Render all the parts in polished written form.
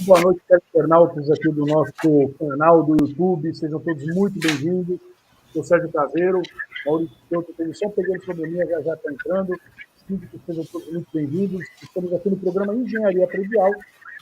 Boa noite, internautas aqui do nosso canal do YouTube. Sejam todos muito bem-vindos. Eu sou Sérgio Caveiro, Maurício Souto, tem só um pequeno probleminha, já está entrando. Síndicos, sejam todos muito bem-vindos. Estamos aqui no programa Engenharia Predial,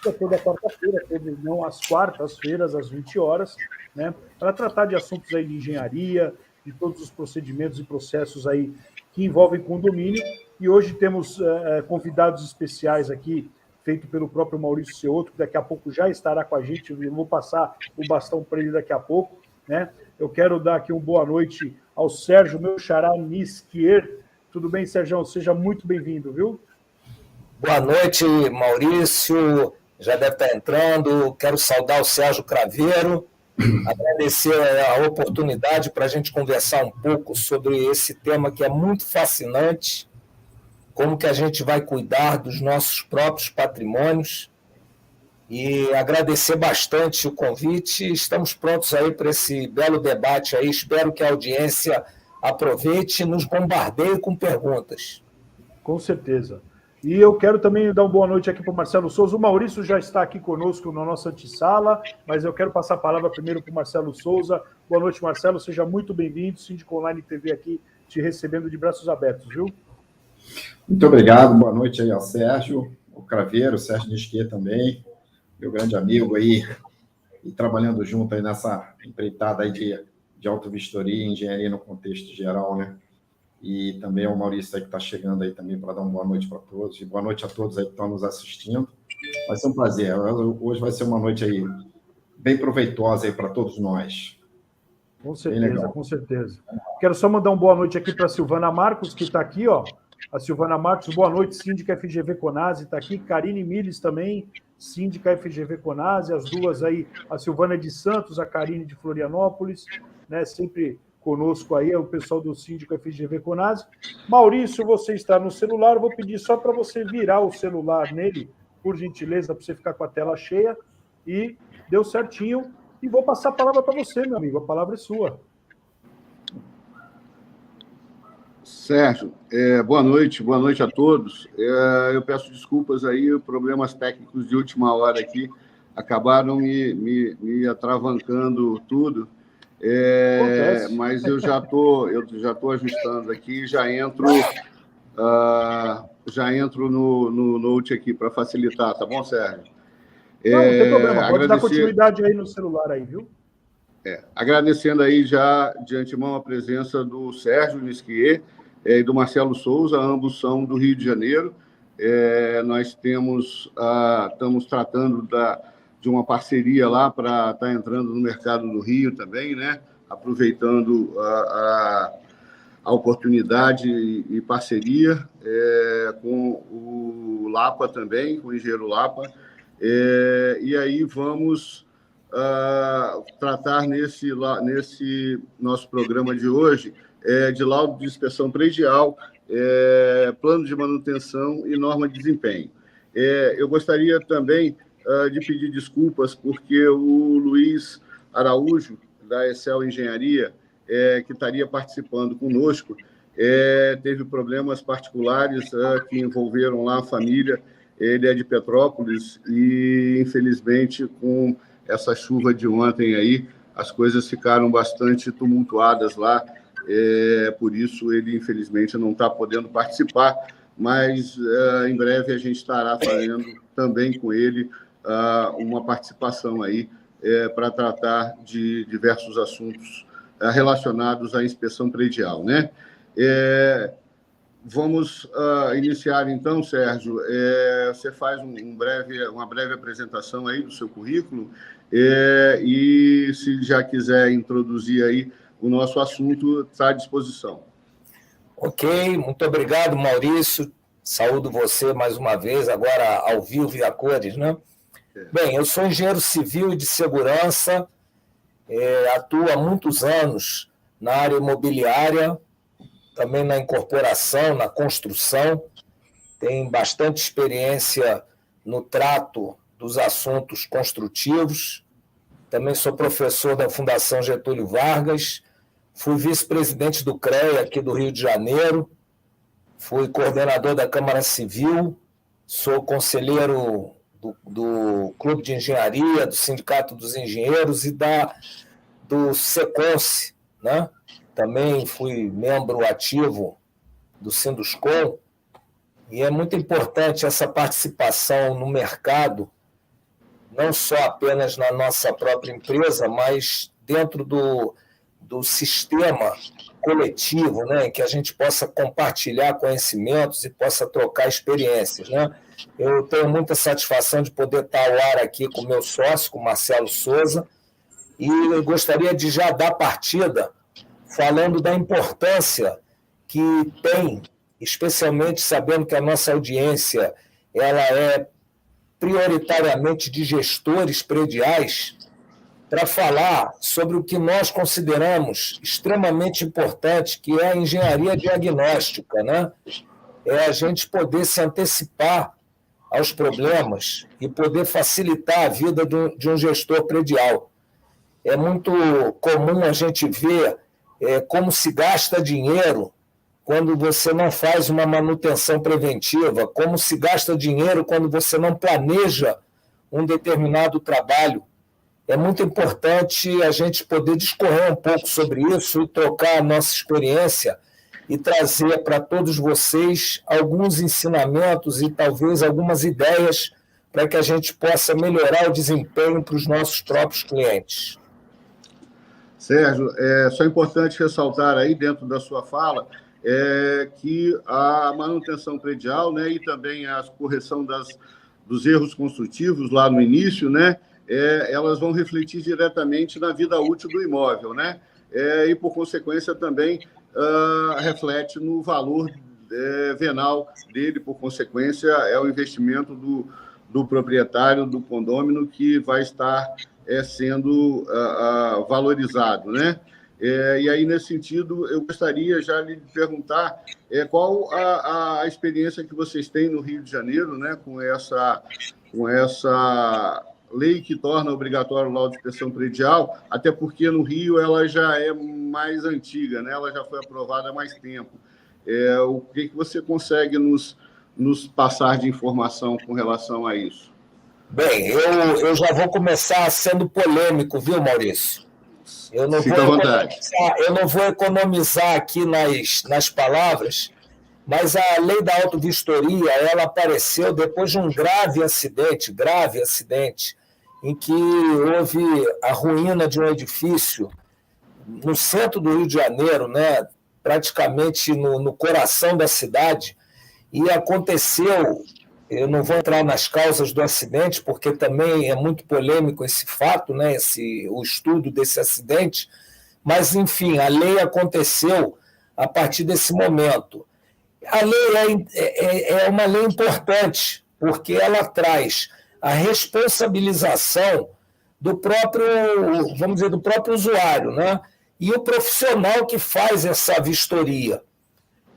que é toda quarta-feira, não às quartas-feiras, às 20 horas, né, para tratar de assuntos aí de engenharia, de todos os procedimentos e processos aí que envolvem condomínio. E hoje temos convidados especiais aqui, feito pelo próprio Maurício Souto, que daqui a pouco já estará com a gente. Eu vou passar o bastão para ele daqui a pouco, né? Eu quero dar aqui uma boa noite ao Sérgio, meu xará Nisquier. Tudo bem, Sérgio? Seja muito bem-vindo, viu? Boa noite, Maurício. Já deve estar entrando. Quero saudar o Sérgio Craveiro, agradecer a oportunidade para a gente conversar um pouco sobre esse tema que é muito fascinante, como que a gente vai cuidar dos nossos próprios patrimônios, e agradecer bastante o convite. Estamos prontos aí para esse belo debate aí. Espero que a audiência aproveite e nos bombardeie com perguntas. Com certeza. E eu quero também dar uma boa noite aqui para o Marcelo Souza. O Maurício já está aqui conosco na nossa antessala, mas eu quero passar a palavra primeiro para o Marcelo Souza. Boa noite, Marcelo. Seja muito bem-vindo. Síndico Online TV aqui te recebendo de braços abertos, viu? Muito obrigado. Boa noite aí ao Sérgio, o Craveiro, o Sérgio Nisquier também, meu grande amigo aí, e trabalhando junto aí nessa empreitada aí de autovistoria e engenharia no contexto geral, né? E também o Maurício aí que está chegando aí também para dar uma boa noite para todos. E boa noite a todos aí que estão nos assistindo. Vai ser um prazer. Hoje vai ser uma noite aí bem proveitosa aí para todos nós. Com certeza, com certeza. Quero só mandar uma boa noite aqui para a Silvana Marcos, que está aqui, ó. A Silvana Marcos, boa noite, síndica FGV Conase, está aqui. Karine Miles também, síndica FGV Conase. As duas aí, a Silvana de Santos, a Karine de Florianópolis, né? Sempre conosco aí, é o pessoal do síndico FGV Conase. Maurício, você está no celular, eu vou pedir só para você virar o celular nele, por gentileza, para você ficar com a tela cheia. E deu certinho. E vou passar a palavra para você, meu amigo. A palavra é sua. Sérgio, boa noite a todos. Eu peço desculpas aí, problemas técnicos de última hora aqui acabaram me atravancando tudo, mas eu já tô ajustando aqui, já entro no Note aqui para facilitar, tá bom, Sérgio? Não tem problema, pode dar continuidade aí no celular aí, viu? Agradecendo aí já de antemão a presença do Sérgio Nisquier e do Marcelo Souza, ambos são do Rio de Janeiro. Nós estamos tratando de uma parceria lá para estar entrando no mercado do Rio também, né? Aproveitando a oportunidade e parceria com o Lapa também, com o engenheiro Lapa. E aí vamos tratar nesse nosso programa de hoje de laudo de inspeção predial, plano de manutenção e norma de desempenho. Eu gostaria também de pedir desculpas porque o Luiz Araújo, da Excel Engenharia, que estaria participando conosco, teve problemas particulares que envolveram lá a família. Ele é de Petrópolis e, infelizmente, com essa chuva de ontem aí, as coisas ficaram bastante tumultuadas lá. Por isso, ele, infelizmente, não está podendo participar, mas em breve a gente estará fazendo também com ele uma participação aí para tratar de diversos assuntos relacionados à inspeção predial, né? Vamos iniciar, então, Sérgio. Você faz uma breve apresentação aí do seu currículo e, se já quiser introduzir aí o nosso assunto, está à disposição. Ok, muito obrigado, Maurício. Saúdo você mais uma vez, agora ao vivo e a cores, né? Bem, eu sou engenheiro civil e de segurança, atuo há muitos anos na área imobiliária, também na incorporação, na construção, tem bastante experiência no trato dos assuntos construtivos. Também sou professor da Fundação Getúlio Vargas, fui vice-presidente do CREA aqui do Rio de Janeiro, fui coordenador da Câmara Civil, sou conselheiro do Clube de Engenharia, do Sindicato dos Engenheiros e do Seconce, né? Também fui membro ativo do Sinduscom, e é muito importante essa participação no mercado, não só apenas na nossa própria empresa, mas dentro do sistema coletivo, né, que a gente possa compartilhar conhecimentos e possa trocar experiências, né? Eu tenho muita satisfação de poder estar ao ar aqui com o meu sócio, com o Marcelo Souza, e eu gostaria de já dar partida falando da importância que tem, especialmente sabendo que a nossa audiência ela é prioritariamente de gestores prediais, para falar sobre o que nós consideramos extremamente importante, que é a engenharia diagnóstica, né? É a gente poder se antecipar aos problemas e poder facilitar a vida de um gestor predial. É muito comum a gente ver como se gasta dinheiro quando você não faz uma manutenção preventiva, como se gasta dinheiro quando você não planeja um determinado trabalho. É muito importante a gente poder discorrer um pouco sobre isso e trocar a nossa experiência e trazer para todos vocês alguns ensinamentos e talvez algumas ideias para que a gente possa melhorar o desempenho para os nossos próprios clientes. Sérgio, é só importante ressaltar aí dentro da sua fala que a manutenção predial, né, e também a correção dos erros construtivos lá no início, né, elas vão refletir diretamente na vida útil do imóvel, né? E, por consequência, também reflete no valor venal dele, por consequência, é o investimento do proprietário do condômino que vai estar sendo valorizado, né? E aí, nesse sentido, eu gostaria já de perguntar qual a experiência que vocês têm no Rio de Janeiro, né, com essa lei que torna obrigatório o laudo de inspeção predial, até porque no Rio ela já é mais antiga, né? Ela já foi aprovada há mais tempo. O que você consegue nos passar de informação com relação a isso? Bem, eu já vou começar sendo polêmico, viu, Maurício? Eu não vou economizar aqui nas palavras, mas a lei da autovistoria ela apareceu depois de um grave acidente, em que houve a ruína de um edifício no centro do Rio de Janeiro, né, praticamente no coração da cidade, e aconteceu, eu não vou entrar nas causas do acidente, porque também é muito polêmico esse fato, né, o estudo desse acidente, mas, enfim, a lei aconteceu a partir desse momento. A lei é uma lei importante, porque ela traz a responsabilização do próprio, vamos dizer, do próprio usuário, né? E o profissional que faz essa vistoria.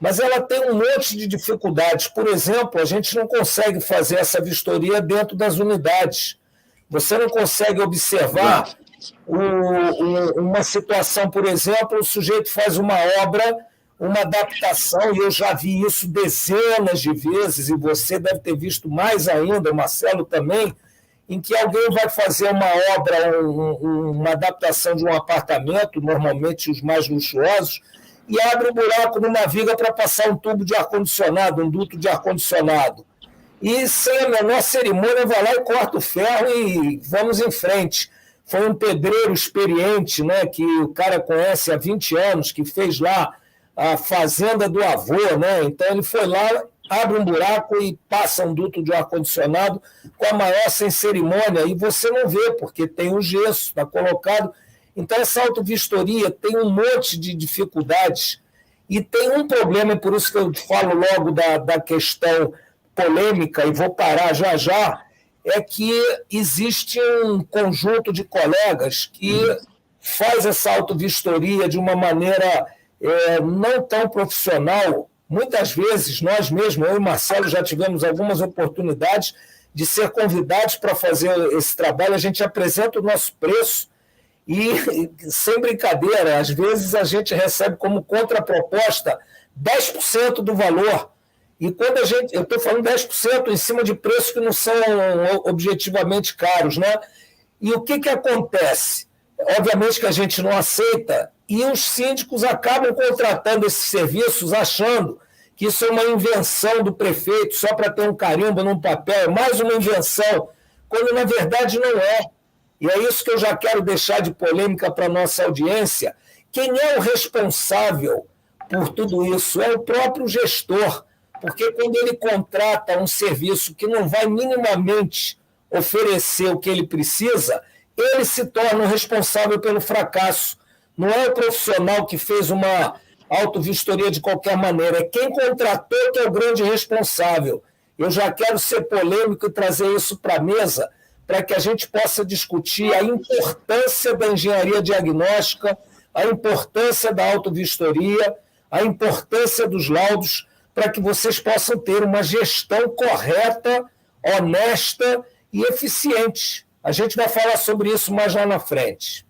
Mas ela tem um monte de dificuldades. Por exemplo, a gente não consegue fazer essa vistoria dentro das unidades. Você não consegue observar uma situação, por exemplo, o sujeito faz uma obra, uma adaptação, e eu já vi isso dezenas de vezes, e você deve ter visto mais ainda, o Marcelo também, em que alguém vai fazer uma obra, uma adaptação de um apartamento, normalmente os mais luxuosos, e abre um buraco numa viga para passar um tubo de ar-condicionado, um duto de ar-condicionado. E, sem a menor cerimônia, vai lá e corta o ferro e vamos em frente. Foi um pedreiro experiente, né, que o cara conhece há 20 anos, que fez lá a fazenda do avô, né? Então ele foi lá, abre um buraco e passa um duto de ar-condicionado com a maior sem cerimônia, e você não vê, porque tem o gesso, está colocado. Então essa autovistoria tem um monte de dificuldades, e tem um problema, e por isso que eu falo logo da questão polêmica, e vou parar já, é que existe um conjunto de colegas que faz essa autovistoria de uma maneira não tão profissional. Muitas vezes, nós mesmos, eu e Marcelo, já tivemos algumas oportunidades de ser convidados para fazer esse trabalho. A gente apresenta o nosso preço e, sem brincadeira, às vezes a gente recebe como contraproposta 10% do valor. E quando eu estou falando 10% em cima de preços que não são objetivamente caros, né? E o que acontece? Obviamente que a gente não aceita, e os síndicos acabam contratando esses serviços achando que isso é uma invenção do prefeito só para ter um carimbo num papel, é mais uma invenção, quando na verdade não é. E é isso que eu já quero deixar de polêmica para a nossa audiência. Quem é o responsável por tudo isso? É o próprio gestor, porque quando ele contrata um serviço que não vai minimamente oferecer o que ele precisa, ele se torna o responsável pelo fracasso. Não é o profissional que fez uma autovistoria de qualquer maneira, é quem contratou que é o grande responsável. Eu já quero ser polêmico e trazer isso para a mesa, para que a gente possa discutir a importância da engenharia diagnóstica, a importância da autovistoria, a importância dos laudos, para que vocês possam ter uma gestão correta, honesta e eficiente. A gente vai falar sobre isso mais lá na frente.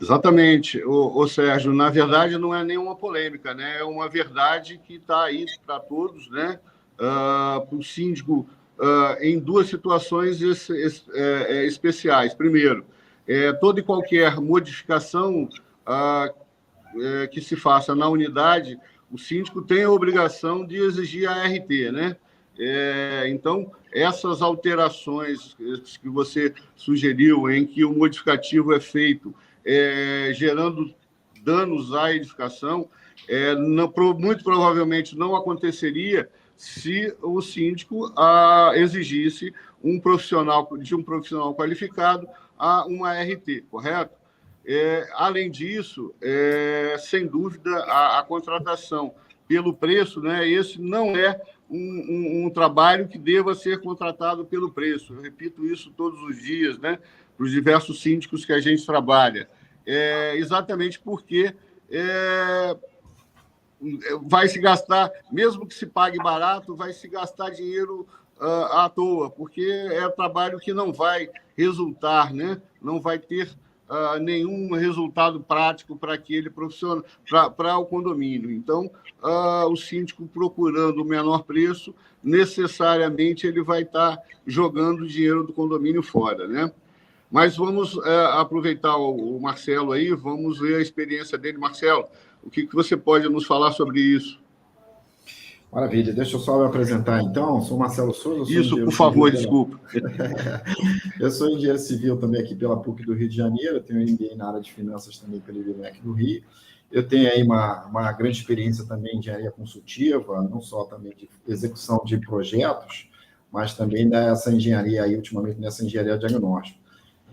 Exatamente, o Sérgio. Na verdade, não é nenhuma polêmica, né? É uma verdade que está aí para todos, né? Para o síndico, em duas situações especiais. Primeiro, toda e qualquer modificação que se faça na unidade, o síndico tem a obrigação de exigir a ART, né? Então, essas alterações que você sugeriu, em que o modificativo é feito gerando danos à edificação, muito provavelmente não aconteceria se o síndico exigisse de um profissional qualificado uma ART, correto? Além disso, sem dúvida, a contratação pelo preço, né, esse não é um trabalho que deva ser contratado pelo preço. Eu repito isso todos os dias, né, para os diversos síndicos que a gente trabalha. Exatamente porque vai se gastar, mesmo que se pague barato, vai se gastar dinheiro à toa, porque é trabalho que não vai resultar, né? Não vai ter nenhum resultado prático para aquele profissional, para o condomínio. Então, o síndico procurando o menor preço, necessariamente ele vai estar jogando o dinheiro do condomínio fora, né? Mas vamos aproveitar o Marcelo aí, vamos ver a experiência dele. Marcelo, o que você pode nos falar sobre isso? Maravilha, deixa eu só me apresentar então. Sou Marcelo Souza. Isso, por favor, desculpa. Eu sou engenheiro civil também aqui pela PUC do Rio de Janeiro, eu tenho MBA na área de finanças também pelo IBMEC do Rio. Eu tenho aí uma grande experiência também em engenharia consultiva, não só também de execução de projetos, mas também dessa engenharia aí, ultimamente nessa engenharia diagnóstica.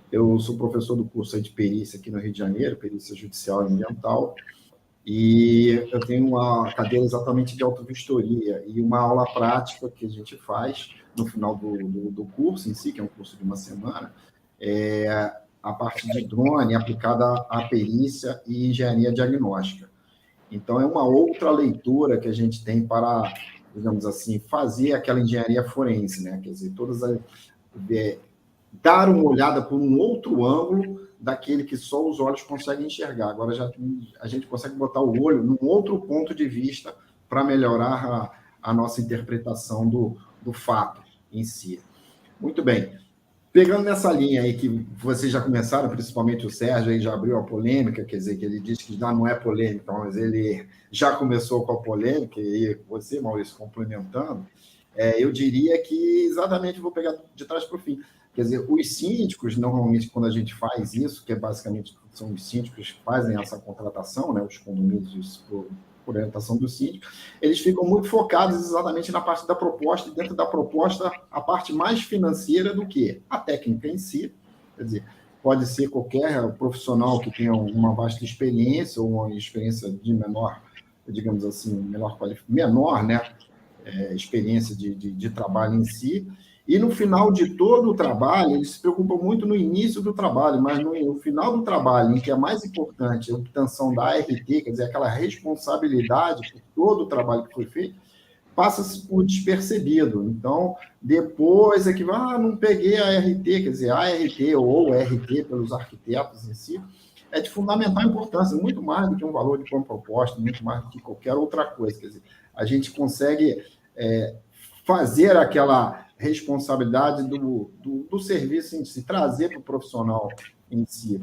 Eu sou professor do curso aí de perícia aqui no Rio de Janeiro, perícia judicial e ambiental, e eu tenho uma cadeira exatamente de autovistoria e uma aula prática que a gente faz no final do curso em si, que é um curso de uma semana, a parte de drone aplicada à perícia e engenharia diagnóstica. Então, é uma outra leitura que a gente tem para, digamos assim, fazer aquela engenharia forense, né? Quer dizer, dar uma olhada por um outro ângulo daquele que só os olhos conseguem enxergar. Agora a gente consegue botar o olho num outro ponto de vista para melhorar a nossa interpretação do fato em si. Muito bem. Pegando nessa linha aí que vocês já começaram, principalmente o Sérgio, aí já abriu a polêmica, quer dizer, que ele disse que já não é polêmica, mas ele já começou com a polêmica, e você, Maurício, complementando, eu diria que exatamente vou pegar de trás para o fim. Quer dizer, os síndicos, normalmente, quando a gente faz isso, que basicamente são os síndicos que fazem essa contratação, né, os condomínios por orientação do síndico, eles ficam muito focados exatamente na parte da proposta, e dentro da proposta, a parte mais financeira do que a técnica em si. Quer dizer, pode ser qualquer profissional que tenha uma vasta experiência, ou uma experiência de menor, digamos assim, menor, né, experiência de trabalho em si. E no final de todo o trabalho, eles se preocupam muito no início do trabalho, mas no final do trabalho, em que é mais importante a obtenção da ART, quer dizer, aquela responsabilidade por todo o trabalho que foi feito, passa-se por despercebido. Então, depois é que não peguei a ART, quer dizer, a ART ou RT pelos arquitetos em si, é de fundamental importância, muito mais do que um valor de uma proposta, muito mais do que qualquer outra coisa. Quer dizer, a gente consegue fazer aquela responsabilidade do serviço em si, trazer para o profissional em si.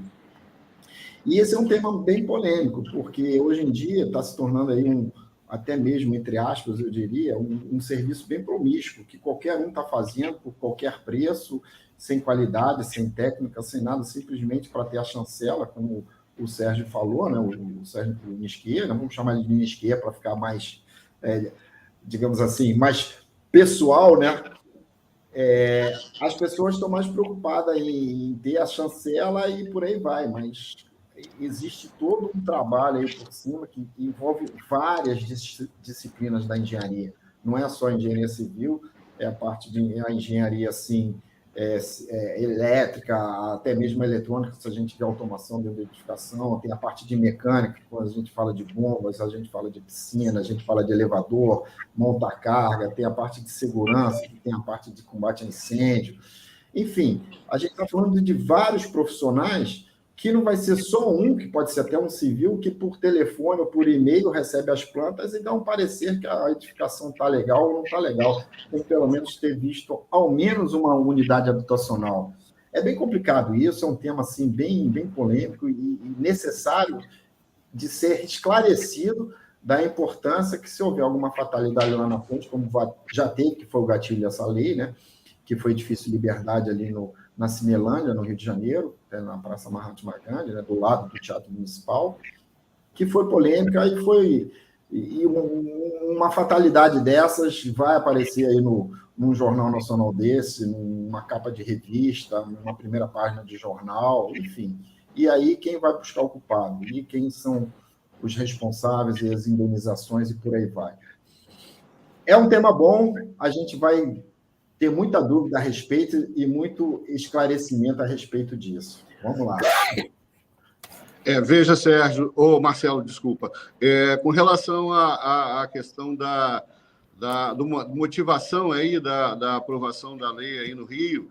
E esse é um tema bem polêmico, porque hoje em dia está se tornando aí até mesmo, entre aspas, eu diria, um serviço bem promíscuo, que qualquer um está fazendo por qualquer preço, sem qualidade, sem técnica, sem nada, simplesmente para ter a chancela, como o Sérgio falou, né? O Sérgio Nisquier, vamos chamar ele de Nisquier para ficar mais, digamos assim, mais pessoal, né? As pessoas estão mais preocupadas em ter a chancela e por aí vai, mas existe todo um trabalho aí por cima que envolve várias disciplinas da engenharia. Não é só a engenharia civil, é a parte a engenharia assim, elétrica, até mesmo eletrônica, se a gente tiver automação de edificação, tem a parte de mecânica, quando a gente fala de bombas, a gente fala de piscina, a gente fala de elevador, monta-carga, tem a parte de segurança, tem a parte de combate a incêndio. Enfim, a gente está falando de vários profissionais que não vai ser só um, que pode ser até um civil, que por telefone ou por e-mail recebe as plantas e dá um parecer que a edificação está legal ou não está legal. Tem que, pelo menos, ter visto ao menos uma unidade habitacional. É bem complicado isso, é um tema assim, bem polêmico e necessário de ser esclarecido da importância que, se houver alguma fatalidade lá na frente, como já teve, que foi o gatilho dessa lei, né, que foi Edifício Liberdade ali na Cinelândia, no Rio de Janeiro, na Praça Mahatma Gandhi, né, do lado do Teatro Municipal, que foi polêmica e uma fatalidade dessas vai aparecer aí num jornal nacional desse, numa capa de revista, numa primeira página de jornal, enfim. E aí quem vai buscar o culpado? E quem são os responsáveis e as indenizações e por aí vai. É um tema bom, a gente vai ter muita dúvida a respeito e muito esclarecimento a respeito disso. Vamos lá. Veja, Sérgio, Marcelo, desculpa. Com relação à questão da motivação aí da aprovação da lei aí no Rio,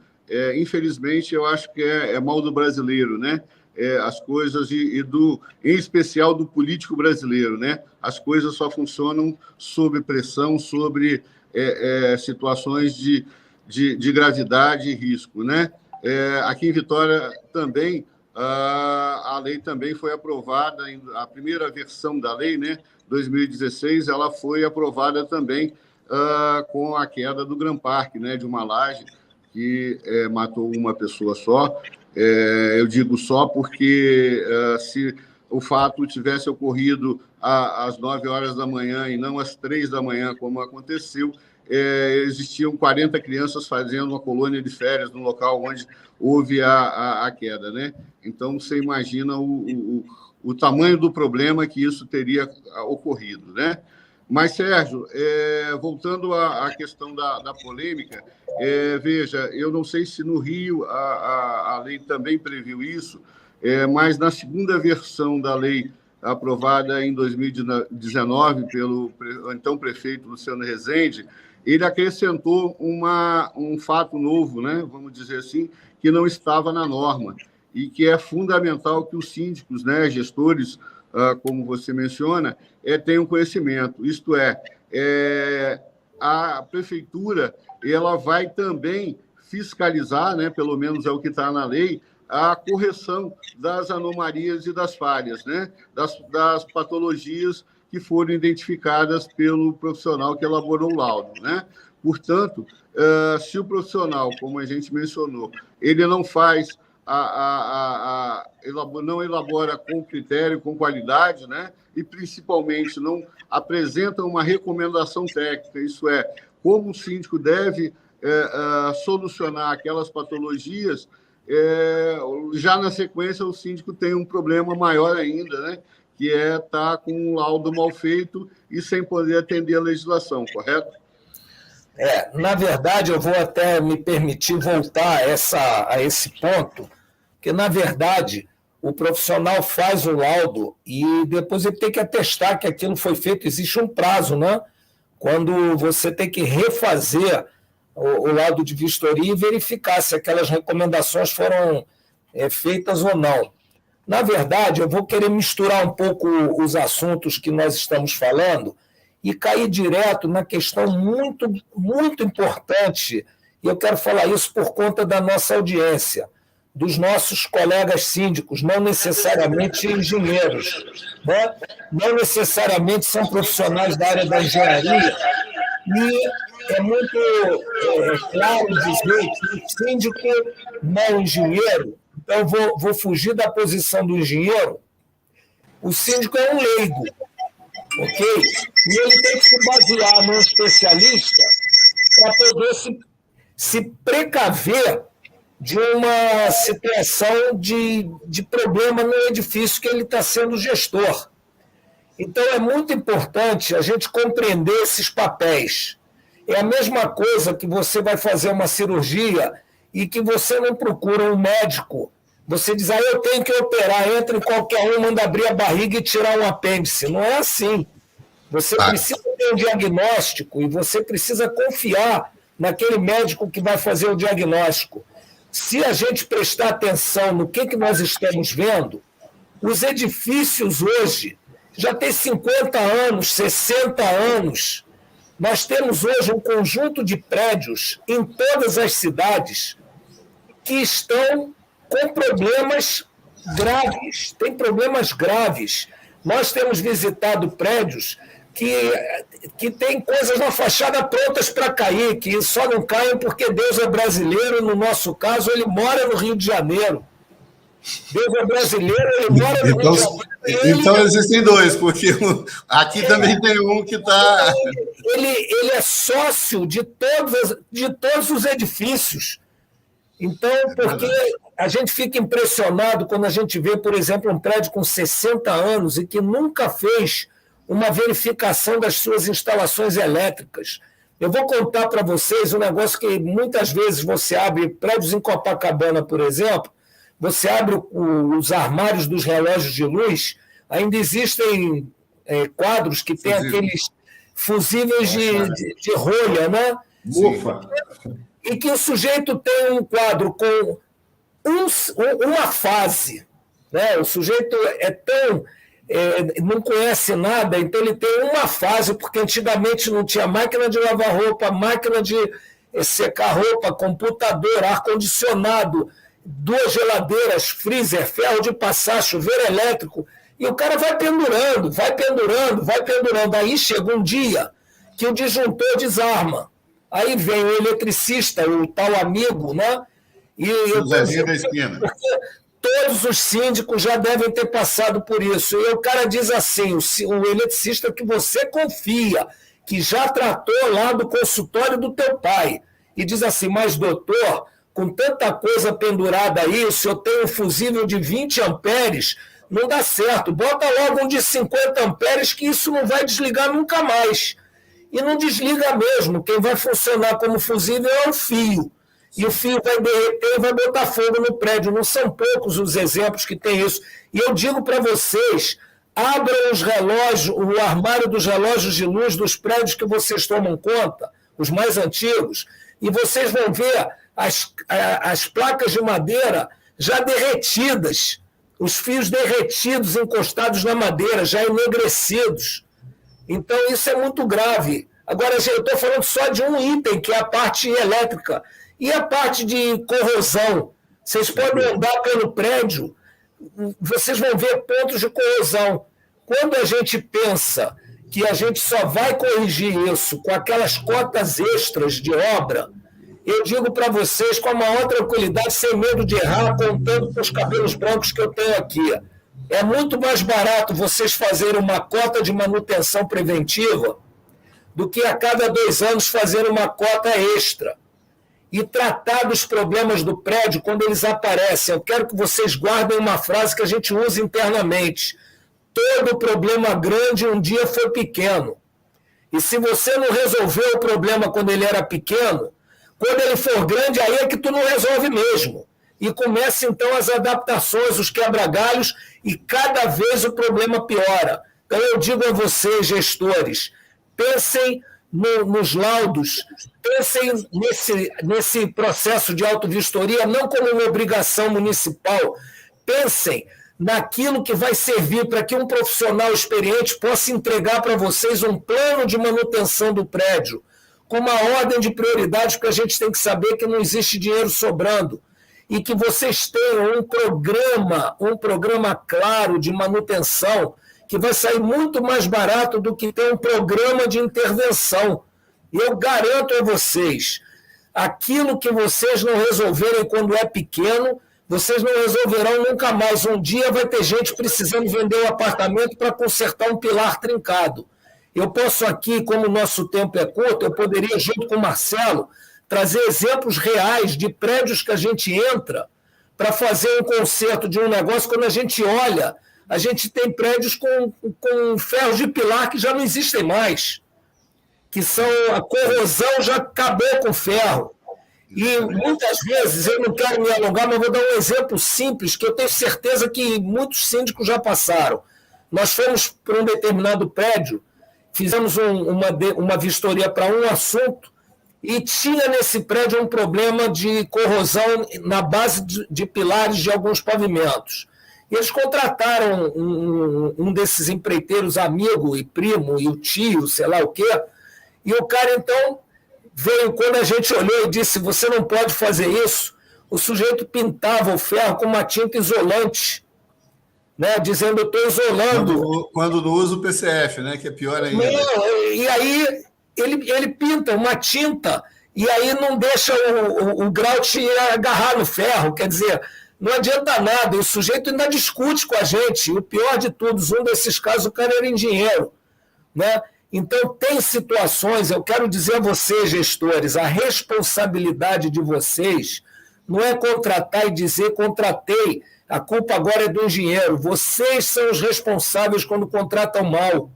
infelizmente, eu acho que é mal do brasileiro, né? As coisas, em especial do político brasileiro, né? As coisas só funcionam sob pressão, sobre situações de gravidade e risco, né? Aqui em Vitória também, a lei também foi aprovada, a primeira versão da lei, né, 2016, ela foi aprovada também com a queda do Gran Parque, né, de uma laje que matou uma pessoa só. Eu digo só porque se o fato tivesse ocorrido às 9 horas da manhã e não às 3 da manhã, como aconteceu, existiam 40 crianças fazendo uma colônia de férias no local onde houve a queda, né? Então, você imagina o tamanho do problema que isso teria ocorrido, né? Mas, Sérgio, voltando à questão da polêmica, veja, eu não sei se no Rio a lei também previu isso, mas na segunda versão da lei aprovada em 2019 pelo então prefeito Luciano Rezende, ele acrescentou um fato novo, né, vamos dizer assim, que não estava na norma e que é fundamental que os síndicos, né, gestores, como você menciona, tenham conhecimento. Isto a prefeitura ela vai também fiscalizar, né, pelo menos é o que está na lei, a correção das anomalias e das falhas, né, das patologias que foram identificadas pelo profissional que elaborou o laudo, né? Portanto, se o profissional, como a gente mencionou, ele não faz não elabora com critério, com qualidade, né? E principalmente não apresenta uma recomendação técnica, isso como o síndico deve solucionar aquelas patologias, já na sequência o síndico tem um problema maior ainda, né? Que estar com um laudo mal feito e sem poder atender a legislação, correto? Na verdade, eu vou até me permitir voltar a esse ponto, porque, na verdade, o profissional faz o laudo e depois ele tem que atestar que aquilo foi feito. Existe um prazo, né? Quando você tem que refazer o laudo de vistoria e verificar se aquelas recomendações foram feitas ou não. Na verdade, eu vou querer misturar um pouco os assuntos que nós estamos falando e cair direto na questão muito, muito importante, e eu quero falar isso por conta da nossa audiência, dos nossos colegas síndicos, não necessariamente engenheiros, né? Não necessariamente são profissionais da área da engenharia, e é muito claro dizer que o síndico não é engenheiro, então eu vou fugir da posição do engenheiro. O síndico é um leigo, ok? E ele tem que se basear num especialista para poder se precaver de uma situação de problema no edifício que ele está sendo gestor. Então, é muito importante a gente compreender esses papéis. É a mesma coisa que você vai fazer uma cirurgia e que você não procura um médico. Você diz, eu tenho que operar, entra em qualquer um, manda abrir a barriga e tirar um apêndice. Não é assim. Você precisa ter um diagnóstico e você precisa confiar naquele médico que vai fazer o diagnóstico. Se a gente prestar atenção no que nós estamos vendo, os edifícios hoje já têm 50 anos, 60 anos. Nós temos hoje um conjunto de prédios em todas as cidades que estão com problemas graves, tem problemas graves. Nós temos visitado prédios que tem coisas na fachada prontas para cair, que só não caem porque Deus é brasileiro, no nosso caso, ele mora no Rio de Janeiro. Deus é brasileiro, ele mora no Rio de Janeiro. Então existem dois, porque aqui também tem um que está... Ele é sócio de todos os edifícios. Então, porque a gente fica impressionado quando a gente vê, por exemplo, um prédio com 60 anos e que nunca fez uma verificação das suas instalações elétricas. Eu vou contar para vocês um negócio que muitas vezes você abre prédios em Copacabana, por exemplo, você abre os armários dos relógios de luz, ainda existem quadros que têm aqueles fusíveis de rolha, né? Ufa! E que o sujeito tem um quadro com uma fase, né? O sujeito não conhece nada, então ele tem uma fase, porque antigamente não tinha máquina de lavar roupa, máquina de secar roupa, computador, ar-condicionado, 2 geladeiras, freezer, ferro de passar, chuveiro elétrico, e o cara vai pendurando. Aí chega um dia que o disjuntor desarma. Aí vem o eletricista, o tal amigo, né? O Zezinho da esquina. Todos os síndicos já devem ter passado por isso. E o cara diz assim, o eletricista que você confia, que já tratou lá do consultório do teu pai, e diz assim, mas doutor, com tanta coisa pendurada aí, o senhor tem um fusível de 20 amperes, não dá certo. Bota logo um de 50 amperes que isso não vai desligar nunca mais. E não desliga mesmo. Quem vai funcionar como fusível é o fio. E o fio vai derreter e vai botar fogo no prédio. Não são poucos os exemplos que tem isso. E eu digo para vocês, abram os relógios, o armário dos relógios de luz dos prédios que vocês tomam conta, os mais antigos, e vocês vão ver as placas de madeira já derretidas, os fios derretidos, encostados na madeira, já enegrecidos. Então, isso é muito grave. Agora, eu estou falando só de um item, que é a parte elétrica. E a parte de corrosão? Vocês podem andar pelo prédio, vocês vão ver pontos de corrosão. Quando a gente pensa que a gente só vai corrigir isso com aquelas cotas extras de obra, eu digo para vocês com a maior tranquilidade, sem medo de errar, contando com os cabelos brancos que eu tenho aqui. É muito mais barato vocês fazerem uma cota de manutenção preventiva do que a cada 2 anos fazer uma cota extra. E tratar dos problemas do prédio quando eles aparecem. Eu quero que vocês guardem uma frase que a gente usa internamente. Todo problema grande um dia foi pequeno. E se você não resolveu o problema quando ele era pequeno, quando ele for grande, aí é que tu não resolve mesmo. E começa, então, as adaptações, os quebra-galhos, e cada vez o problema piora. Então, eu digo a vocês, gestores, pensem nos laudos, pensem nesse processo de autovistoria, não como uma obrigação municipal, pensem naquilo que vai servir para que um profissional experiente possa entregar para vocês um plano de manutenção do prédio, com uma ordem de prioridades, porque a gente tem que saber que não existe dinheiro sobrando, e que vocês tenham um programa claro de manutenção, que vai sair muito mais barato do que ter um programa de intervenção. E eu garanto a vocês, aquilo que vocês não resolverem quando é pequeno, vocês não resolverão nunca mais. Um dia vai ter gente precisando vender um apartamento para consertar um pilar trincado. Eu posso aqui, como o nosso tempo é curto, eu poderia, junto com o Marcelo, trazer exemplos reais de prédios que a gente entra para fazer um conserto de um negócio. Quando a gente olha, a gente tem prédios com ferros de pilar que já não existem mais, que são a corrosão já acabou com o ferro. E muitas vezes, eu não quero me alongar, mas vou dar um exemplo simples, que eu tenho certeza que muitos síndicos já passaram. Nós fomos para um determinado prédio, fizemos uma vistoria para um assunto, e tinha nesse prédio um problema de corrosão na base de pilares de alguns pavimentos. E eles contrataram um desses empreiteiros, amigo e primo, e o tio, sei lá o quê, e o cara, então, veio, quando a gente olhou e disse, você não pode fazer isso, o sujeito pintava o ferro com uma tinta isolante, né, dizendo, eu estou isolando. Quando não usa o PCF, né, que é pior ainda. Não, e aí ele pinta uma tinta e aí não deixa o grout agarrar no ferro, quer dizer, não adianta nada, o sujeito ainda discute com a gente, e o pior de tudo, um desses casos, o cara era engenheiro, né? Então, tem situações, eu quero dizer a vocês, gestores, a responsabilidade de vocês não é contratar e dizer contratei, a culpa agora é do engenheiro. Vocês são os responsáveis quando contratam mal.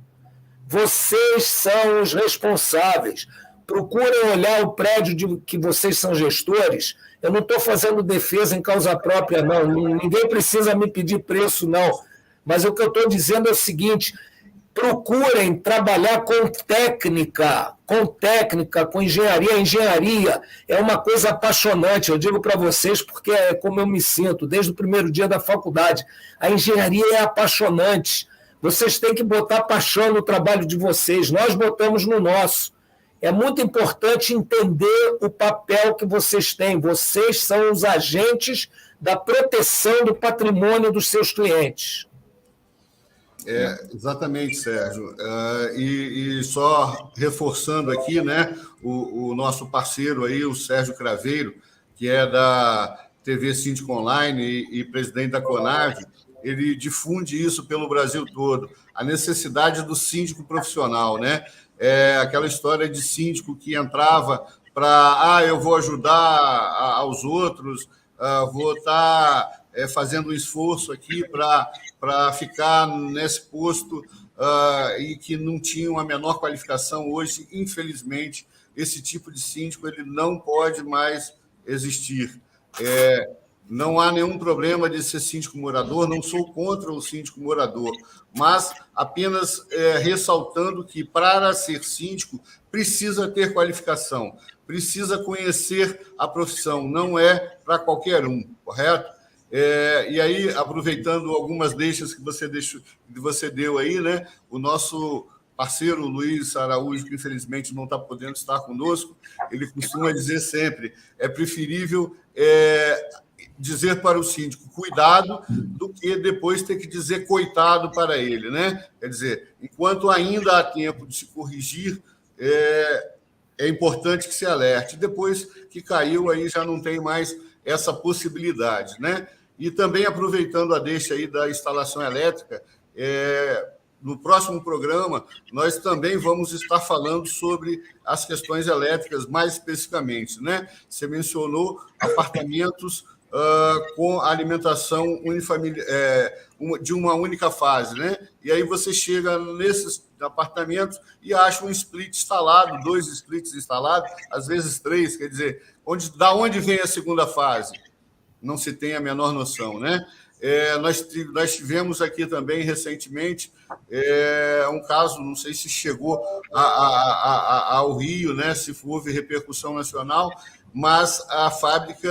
Vocês são os responsáveis. Procurem olhar o prédio de que vocês são gestores. Eu não estou fazendo defesa em causa própria, não. Ninguém precisa me pedir preço, não. Mas o que eu estou dizendo é o seguinte, procurem trabalhar com técnica, com engenharia. A engenharia é uma coisa apaixonante, eu digo para vocês, porque é como eu me sinto, desde o primeiro dia da faculdade. A engenharia é apaixonante. Vocês têm que botar paixão no trabalho de vocês, nós botamos no nosso. É muito importante entender o papel que vocês têm. Vocês são os agentes da proteção do patrimônio dos seus clientes. Exatamente, Sérgio. E só reforçando aqui, né, o nosso parceiro aí, o Sérgio Craveiro, que é da TV Síndico Online e presidente da CONAV, ele difunde isso pelo Brasil todo, a necessidade do síndico profissional, né? Aquela história de síndico que entrava para, eu vou ajudar aos outros, vou estar fazendo um esforço aqui para ficar nesse posto e que não tinham a menor qualificação. Hoje, infelizmente, esse tipo de síndico ele não pode mais existir. Não há nenhum problema de ser síndico morador, não sou contra o síndico morador, mas apenas ressaltando que, para ser síndico, precisa ter qualificação, precisa conhecer a profissão, não é para qualquer um, correto? E aí, aproveitando algumas deixas que você deu aí, né? O nosso parceiro Luiz Araújo, que infelizmente não está podendo estar conosco, ele costuma dizer sempre, é preferível dizer para o síndico cuidado do que depois ter que dizer coitado para ele, né? Quer dizer, enquanto ainda há tempo de se corrigir, é importante que se alerte. Depois que caiu, aí já não tem mais essa possibilidade, né? E também aproveitando a deixa aí da instalação elétrica, no próximo programa, nós também vamos estar falando sobre as questões elétricas mais especificamente, né? Você mencionou apartamentos com alimentação unifamiliar, de uma única fase, né? E aí você chega nesses apartamentos e acha um split instalado, 2 splits instalados, às vezes 3, quer dizer, da onde vem a segunda fase? Não se tem a menor noção, né? Nós tivemos aqui também, recentemente, um caso, não sei se chegou ao Rio, né? Se houve repercussão nacional, mas a fábrica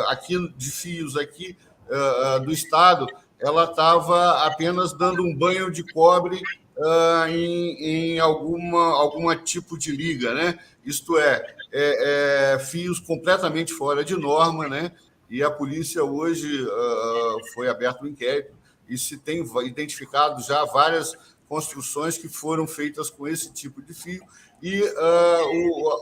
aqui de fios aqui do Estado ela estava apenas dando um banho de cobre em alguma tipo de liga, né? Isto fios completamente fora de norma, né? E a polícia hoje foi aberto um inquérito e se tem identificado já várias construções que foram feitas com esse tipo de fio. E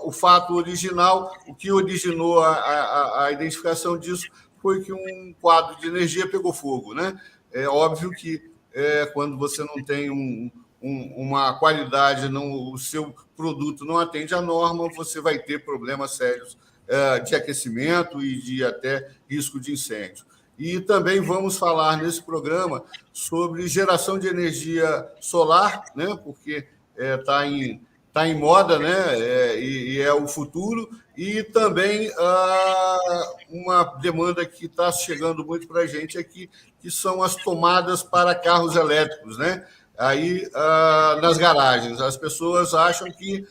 o fato original, o que originou a identificação disso foi que um quadro de energia pegou fogo, né? É óbvio que quando você não tem uma qualidade, o seu produto não atende à norma, você vai ter problemas sérios de aquecimento e de até risco de incêndio. E também vamos falar nesse programa sobre geração de energia solar, né? Porque está em moda, né? E é o futuro. E também uma demanda que está chegando muito para a gente aqui, que são as tomadas para carros elétricos, né? Aí, nas garagens, as pessoas acham que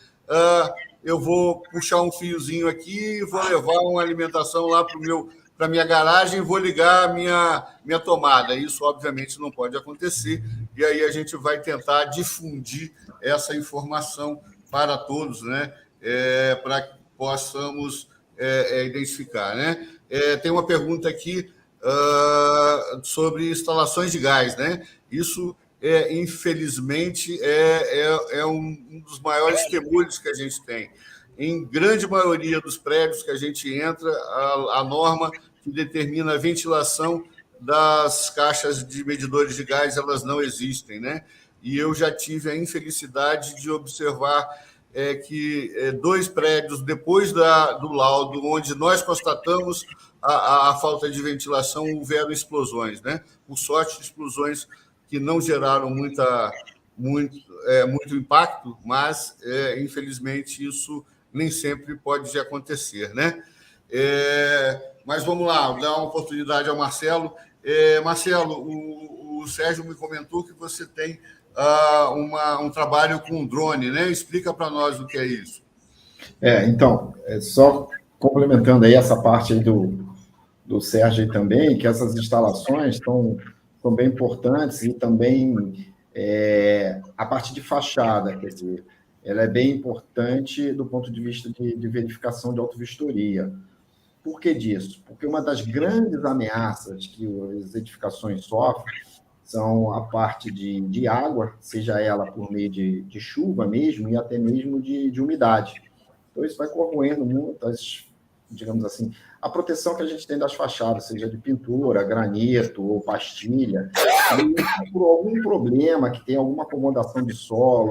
eu vou puxar um fiozinho aqui, vou levar uma alimentação lá para a minha garagem e vou ligar a minha tomada. Isso, obviamente, não pode acontecer. E aí a gente vai tentar difundir essa informação para todos, né? Para que possamos identificar, né? Tem uma pergunta aqui sobre instalações de gás, né? Isso, infelizmente, é um dos maiores temores que a gente tem. Em grande maioria dos prédios que a gente entra, a norma que determina a ventilação das caixas de medidores de gás, elas não existem, né? E eu já tive a infelicidade de observar que 2 prédios, depois do laudo, onde nós constatamos a falta de ventilação, houveram explosões, né? Por sorte, explosões que não geraram muito impacto, mas, infelizmente, isso nem sempre pode acontecer, né? Mas vamos lá, dar uma oportunidade ao Marcelo. Marcelo, o Sérgio me comentou que você tem um trabalho com drone, né? Explica para nós o que é isso. Então, só complementando aí essa parte aí do Sérgio aí também, que essas instalações são bem importantes e também a parte de fachada, quer dizer, ela é bem importante do ponto de vista de verificação de autovistoria. Por que disso? Porque uma das grandes ameaças que as edificações sofrem são a parte de água, seja ela por meio de chuva mesmo e até mesmo de umidade. Então, isso vai corroendo muitas, digamos assim, a proteção que a gente tem das fachadas, seja de pintura, granito ou pastilha, e por algum problema que tem alguma acomodação de solo,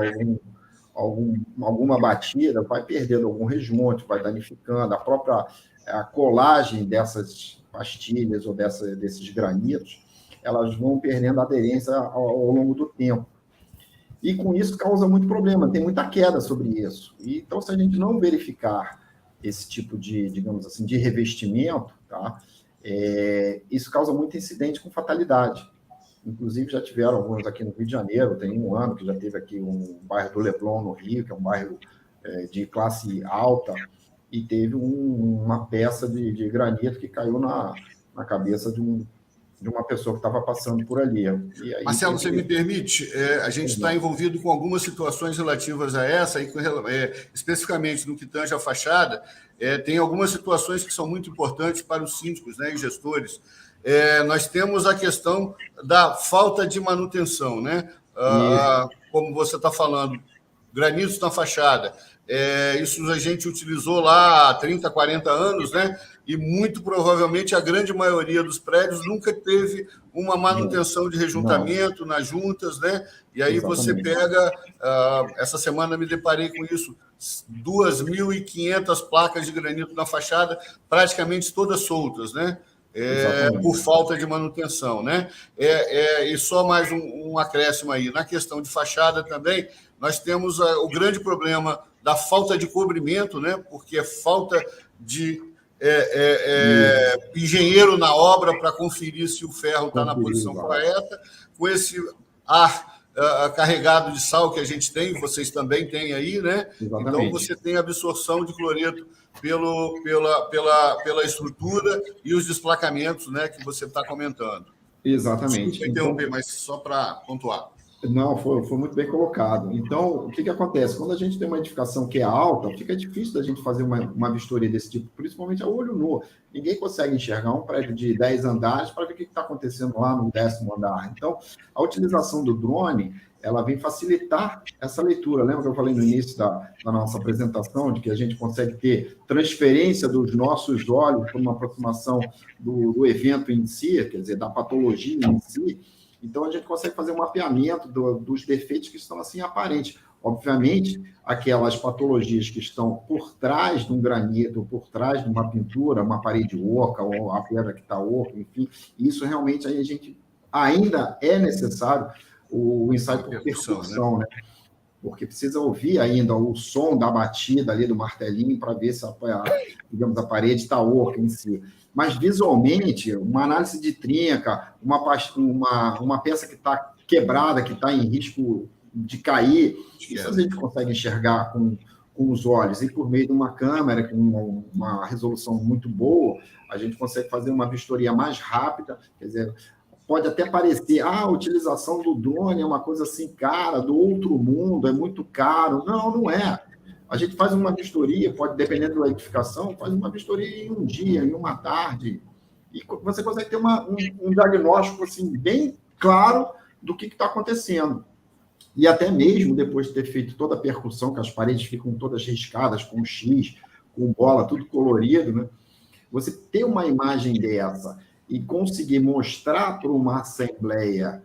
alguma batida, vai perdendo algum rejunte, vai danificando a colagem dessas pastilhas ou desses granitos, elas vão perdendo aderência ao longo do tempo. E com isso causa muito problema, tem muita queda sobre isso. Então, se a gente não verificar esse tipo de, digamos assim, de revestimento, tá? Isso causa muito incidente com fatalidade. Inclusive, já tiveram alguns aqui no Rio de Janeiro, tem um ano que já teve aqui um bairro do Leblon, no Rio, que é um bairro de classe alta, e teve uma peça de granito que caiu na cabeça de uma pessoa que estava passando por ali. E aí, Marcelo, você me permite? A gente está envolvido com algumas situações relativas a essa, e especificamente no que tange a fachada, tem algumas situações que são muito importantes para os síndicos, né, e gestores. Nós temos a questão da falta de manutenção, né? Como você está falando, granitos na fachada. Isso a gente utilizou lá há 30, 40 anos, né? E muito provavelmente a grande maioria dos prédios nunca teve uma manutenção de rejuntamento nas juntas, né? E aí você pega... essa semana me deparei com isso, 2.500 placas de granito na fachada, praticamente todas soltas, né? Por falta de manutenção, né? E só mais um acréscimo aí. Na questão de fachada também, nós temos o grande problema da falta de cobrimento, né? Porque é falta de engenheiro na obra para conferir se o ferro está na posição correta, com esse ar carregado de sal que a gente tem, vocês também têm aí, né? Exatamente. Então, você tem absorção de cloreto pela estrutura e os desplacamentos, né, que você está comentando. Exatamente. Desculpa interromper, mas só para pontuar. Não, foi muito bem colocado. Então, o que acontece? Quando a gente tem uma edificação que é alta, fica difícil da gente fazer uma vistoria desse tipo, principalmente a olho nu. Ninguém consegue enxergar um prédio de 10 andares para ver o que está acontecendo lá no 10º andar. Então, a utilização do drone, ela vem facilitar essa leitura. Lembra que eu falei no início da nossa apresentação, de que a gente consegue ter transferência dos nossos olhos para uma aproximação do evento em si, quer dizer, da patologia em si. Então, a gente consegue fazer um mapeamento dos defeitos que estão assim aparentes. Obviamente, aquelas patologias que estão por trás de um granito, por trás de uma pintura, uma parede oca, ou a pedra que está oca, enfim, isso realmente aí a gente ainda é necessário o ensaio por percussão, né? Porque precisa ouvir ainda o som da batida ali do martelinho para ver se digamos, a parede está oca em si. Mas, visualmente, uma análise de trinca, uma peça que está quebrada, que está em risco de cair, isso a gente consegue enxergar com os olhos. E por meio de uma câmera com uma resolução muito boa, a gente consegue fazer uma vistoria mais rápida. Quer dizer, pode até parecer, a utilização do drone é uma coisa assim, cara, do outro mundo, é muito caro. Não, não é. A gente faz uma vistoria, pode, dependendo da edificação, faz uma vistoria em um dia, em uma tarde, e você consegue ter um diagnóstico assim, bem claro do que está acontecendo. E até mesmo depois de ter feito toda a percussão, que as paredes ficam todas riscadas com X, com bola, tudo colorido, né? Você ter uma imagem dessa e conseguir mostrar para uma assembleia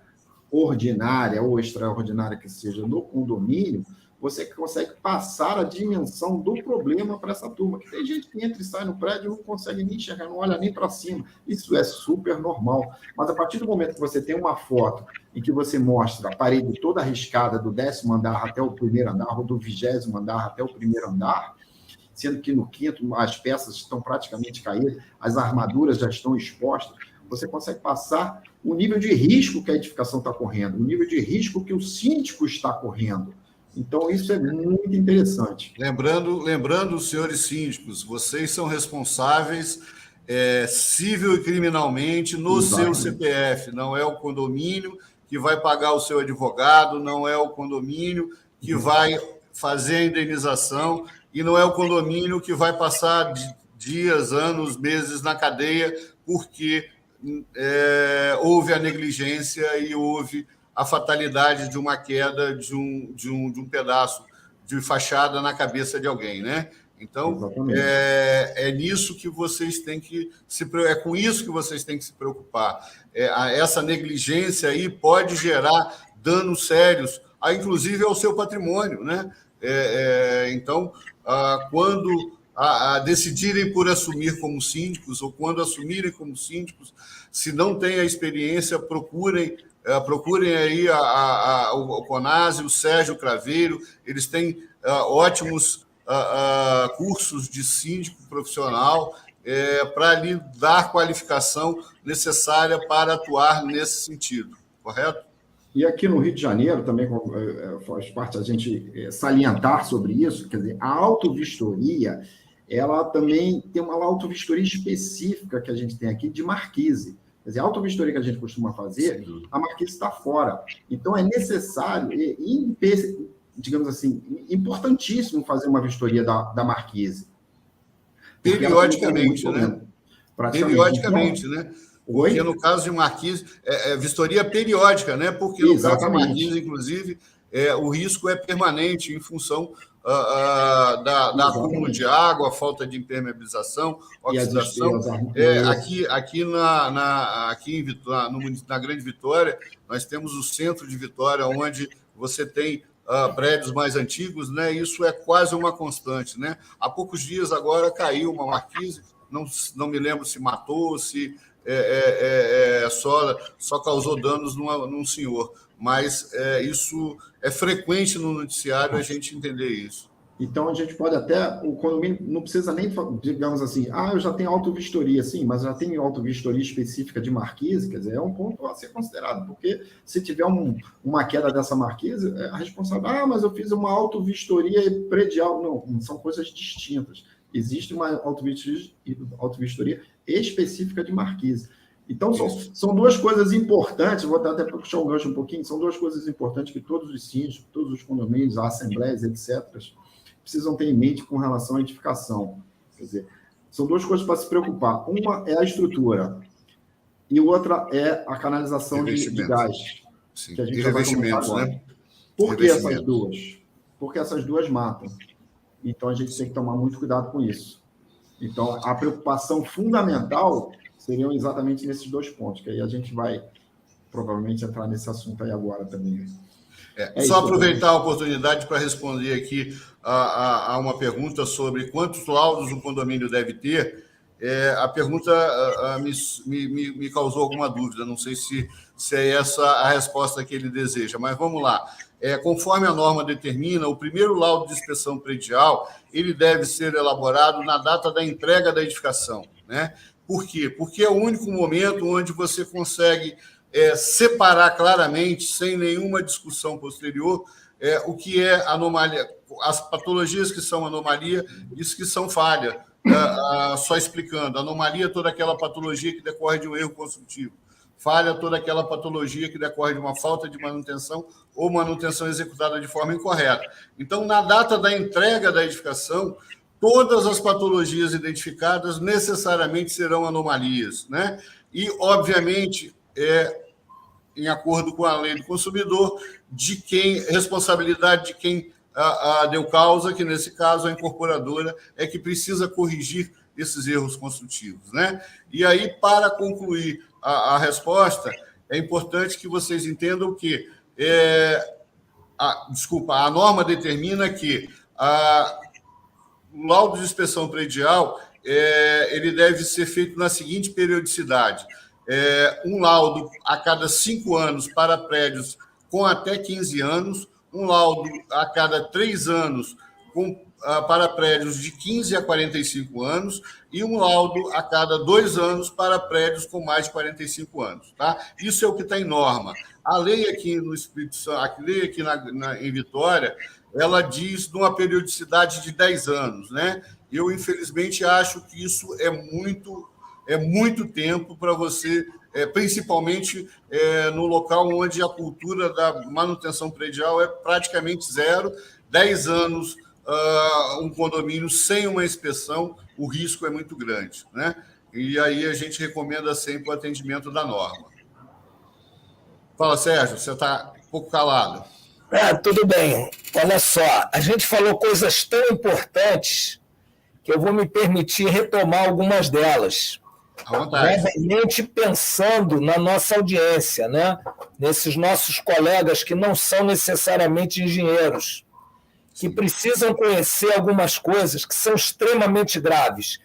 ordinária ou extraordinária que seja no condomínio, você consegue passar a dimensão do problema para essa turma, que tem gente que entra e sai no prédio e não consegue nem enxergar, não olha nem para cima. Isso é super normal. Mas a partir do momento que você tem uma foto em que você mostra a parede toda arriscada do 10º andar até o 1º andar, ou do 20º andar até o 1º andar, sendo que no 5º as peças estão praticamente caídas, as armaduras já estão expostas, você consegue passar o nível de risco que a edificação está correndo, o nível de risco que o síndico está correndo. Então, isso é muito interessante. Lembrando, senhores síndicos, vocês são responsáveis civil e criminalmente no seu CPF. Não é o condomínio que vai pagar o seu advogado, não é o condomínio que vai fazer a indenização e não é o condomínio que vai passar dias, anos, meses na cadeia porque houve a negligência e houve a fatalidade de uma queda de um pedaço de fachada na cabeça de alguém, né? Então, é nisso que vocês têm que com isso que vocês têm que se preocupar. Essa negligência aí pode gerar danos sérios, inclusive ao seu patrimônio, né? Então, quando decidirem por assumir como síndicos ou quando assumirem como síndicos, se não têm a experiência, procurem aí o Conase, o Sérgio Craveiro, eles têm ótimos cursos de síndico profissional para lhe dar qualificação necessária para atuar nesse sentido, correto? E aqui no Rio de Janeiro, também faz parte a gente salientar sobre isso, quer dizer, a autovistoria, ela também tem uma autovistoria específica que a gente tem aqui de marquise. Quer dizer, a autovistoria que a gente costuma fazer, a marquise está fora. Então, é necessário, digamos assim, importantíssimo fazer uma vistoria da marquise. Periodicamente, né? Periodicamente, né? Porque no caso de marquise, vistoria periódica, né? Porque no caso de marquise, inclusive, o risco é permanente em função da acúmulo de água, falta de impermeabilização, oxidação. Aqui na Grande Vitória, nós temos o centro de Vitória, onde você tem prédios mais antigos, né? Isso é quase uma constante, né? Há poucos dias agora caiu uma marquise, não me lembro se matou, se só causou danos num senhor. Mas isso é frequente no noticiário a gente entender isso. Então, a gente pode até... O condomínio não precisa nem, digamos assim, eu já tenho autovistoria, sim, mas já tenho autovistoria específica de marquise, quer dizer, é um ponto a ser considerado, porque se tiver uma queda dessa marquise, a responsável, mas eu fiz uma autovistoria predial. Não, são coisas distintas. Existe uma autovistoria específica de marquise. Então, são duas coisas importantes, vou até puxar o gancho um pouquinho, são duas coisas importantes que todos os síndicos, todos os condomínios, assembleias, etc., precisam ter em mente com relação à edificação. Quer dizer, são duas coisas para se preocupar. Uma é a estrutura e outra é a canalização de gás. Sim. Que a gente e já vai comentar agora. né? Por que essas duas? Porque essas duas matam. Então, a gente tem que tomar muito cuidado com isso. Então, a preocupação fundamental seriam exatamente nesses dois pontos, que aí a gente vai provavelmente entrar nesse assunto aí agora também. Só aproveitar a oportunidade para responder aqui a uma pergunta sobre quantos laudos o condomínio deve ter. A pergunta me causou alguma dúvida, não sei se é essa a resposta que ele deseja, mas vamos lá. Conforme a norma determina, o primeiro laudo de inspeção predial ele deve ser elaborado na data da entrega da edificação, né? Por quê? Porque é o único momento onde você consegue separar claramente, sem nenhuma discussão posterior, o que é anomalia, as patologias que são anomalia e as que são falha. Só explicando, anomalia é toda aquela patologia que decorre de um erro construtivo. Falha toda aquela patologia que decorre de uma falta de manutenção ou manutenção executada de forma incorreta. Então, na data da entrega da edificação, todas as patologias identificadas necessariamente serão anomalias, né? E, obviamente, em acordo com a lei do consumidor, responsabilidade de quem deu causa, que nesse caso a incorporadora é que precisa corrigir esses erros construtivos, né? E aí, para concluir a resposta, é importante que vocês entendam que a norma determina que o laudo de inspeção predial ele deve ser feito na seguinte periodicidade: um laudo a cada 5 anos para prédios com até 15 anos, um laudo a cada 3 anos para prédios de 15 a 45 anos e um laudo a cada 2 anos para prédios com mais de 45 anos. Tá? Isso é o que está em norma. A lei aqui no Espírito Santo, a lei aqui em Vitória, ela diz de uma periodicidade de 10 anos. Né? Eu, infelizmente, acho que isso é muito tempo para você, principalmente no local onde a cultura da manutenção predial é praticamente zero. 10 anos, um condomínio sem uma inspeção, o risco é muito grande, né? E aí a gente recomenda sempre o atendimento da norma. Fala, Sérgio, você está um pouco calado. Tudo bem. Olha só, a gente falou coisas tão importantes que eu vou me permitir retomar algumas delas. À vontade. Realmente pensando na nossa audiência, né? Nesses nossos colegas que não são necessariamente engenheiros, que precisam conhecer algumas coisas que são extremamente graves.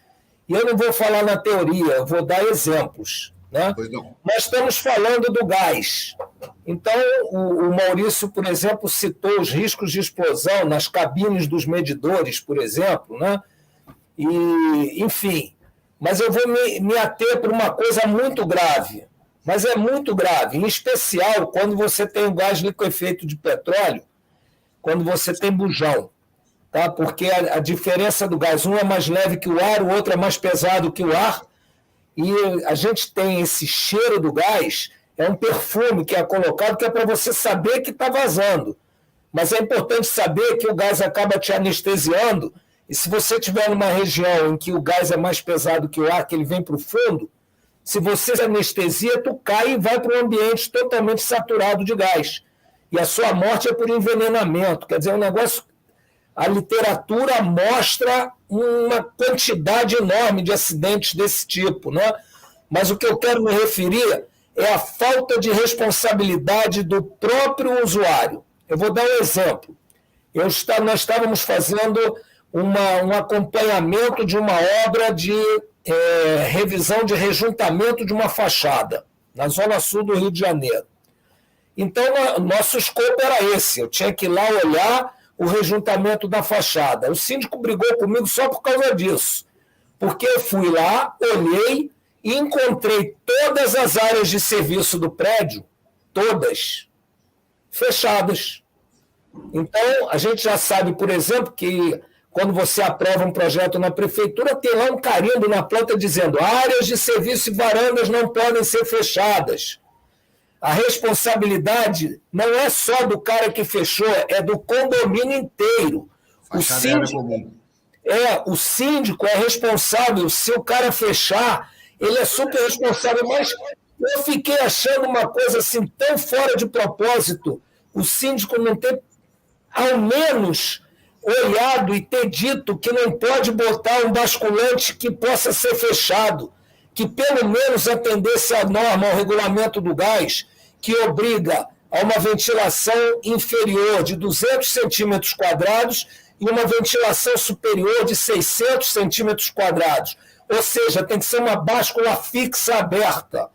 E eu não vou falar na teoria, eu vou dar exemplos. Né? Pois não. Nós estamos falando do gás. Então, o Maurício, por exemplo, citou os riscos de explosão nas cabines dos medidores, por exemplo. Né? E, enfim, mas eu vou me ater para uma coisa muito grave. Mas é muito grave, em especial quando você tem o gás liquefeito de petróleo, quando você tem bujão, tá? Porque a diferença do gás, um é mais leve que o ar, o outro é mais pesado que o ar, e a gente tem esse cheiro do gás, é um perfume que é colocado que é para você saber que está vazando. Mas é importante saber que o gás acaba te anestesiando, e se você estiver numa região em que o gás é mais pesado que o ar, que ele vem para o fundo, se você se anestesia, tu cai e vai para um ambiente totalmente saturado de gás. E a sua morte é por envenenamento. Quer dizer, é um negócio... A literatura mostra uma quantidade enorme de acidentes desse tipo, né? Mas o que eu quero me referir é a falta de responsabilidade do próprio usuário. Eu vou dar um exemplo. Nós estávamos fazendo um acompanhamento de uma obra de revisão de rejuntamento de uma fachada, na zona sul do Rio de Janeiro. Então, nosso escopo era esse. Eu tinha que ir lá olhar o rejuntamento da fachada. O síndico brigou comigo só por causa disso. Porque eu fui lá, olhei e encontrei todas as áreas de serviço do prédio, todas, fechadas. Então, a gente já sabe, por exemplo, que quando você aprova um projeto na prefeitura, tem lá um carimbo na planta dizendo: áreas de serviço e varandas não podem ser fechadas. A responsabilidade não é só do cara que fechou, é do condomínio inteiro. O síndico é responsável. Se o cara fechar, ele é super responsável. Mas eu fiquei achando uma coisa assim tão fora de propósito, o síndico não ter, ao menos, olhado e ter dito que não pode botar um basculante que possa ser fechado, que pelo menos atendesse à norma, ao regulamento do gás, que obriga a uma ventilação inferior de 200 centímetros quadrados e uma ventilação superior de 600 centímetros quadrados. Ou seja, tem que ser uma báscula fixa aberta.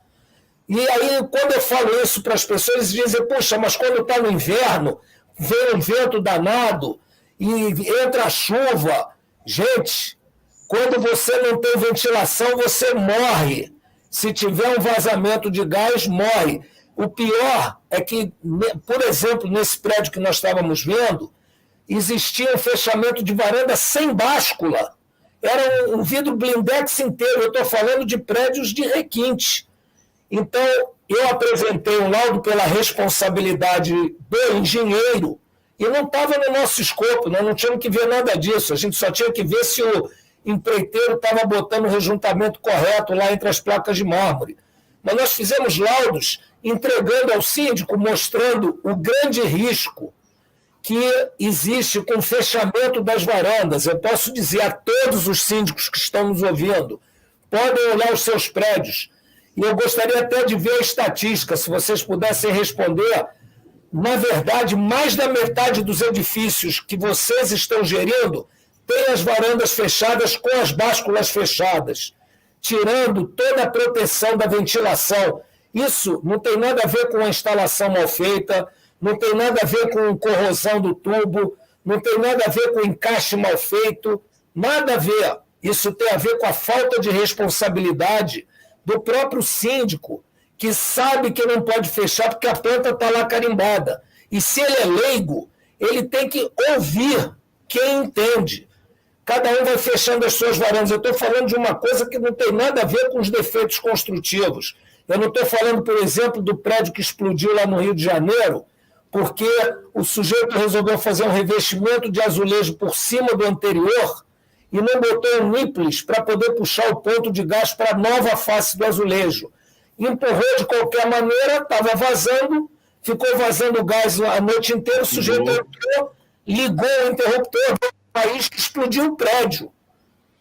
E aí, quando eu falo isso para as pessoas, eles dizem: poxa, mas quando está no inverno, vem um vento danado e entra a chuva. Gente, quando você não tem ventilação, você morre. Se tiver um vazamento de gás, morre. O pior é que, por exemplo, nesse prédio que nós estávamos vendo, existia um fechamento de varanda sem báscula. Era um vidro blindex inteiro. Eu estou falando de prédios de requinte. Então, eu apresentei um laudo pela responsabilidade do engenheiro e não estava no nosso escopo, nós não tínhamos que ver nada disso. A gente só tinha que ver se o empreiteiro estava botando o rejuntamento correto lá entre as placas de mármore. Mas nós fizemos laudos entregando ao síndico, mostrando o grande risco que existe com o fechamento das varandas. Eu posso dizer a todos os síndicos que estão nos ouvindo, podem olhar os seus prédios, e eu gostaria até de ver a estatística, se vocês pudessem responder. Na verdade, mais da metade dos edifícios que vocês estão gerindo tem as varandas fechadas com as básculas fechadas, tirando toda a proteção da ventilação. Isso não tem nada a ver com a instalação mal feita, não tem nada a ver com corrosão do tubo, não tem nada a ver com encaixe mal feito, nada a ver. Isso tem a ver com a falta de responsabilidade do próprio síndico, que sabe que não pode fechar porque a planta está lá carimbada. E se ele é leigo, ele tem que ouvir quem entende. Cada um vai fechando as suas varandas. Eu estou falando de uma coisa que não tem nada a ver com os defeitos construtivos. Eu não estou falando, por exemplo, do prédio que explodiu lá no Rio de Janeiro, porque o sujeito resolveu fazer um revestimento de azulejo por cima do anterior e não botou um nípeles para poder puxar o ponto de gás para a nova face do azulejo. Empurrou de qualquer maneira, estava vazando, ficou vazando gás a noite inteira, o sujeito entrou, ligou o interruptor do país que explodiu o prédio.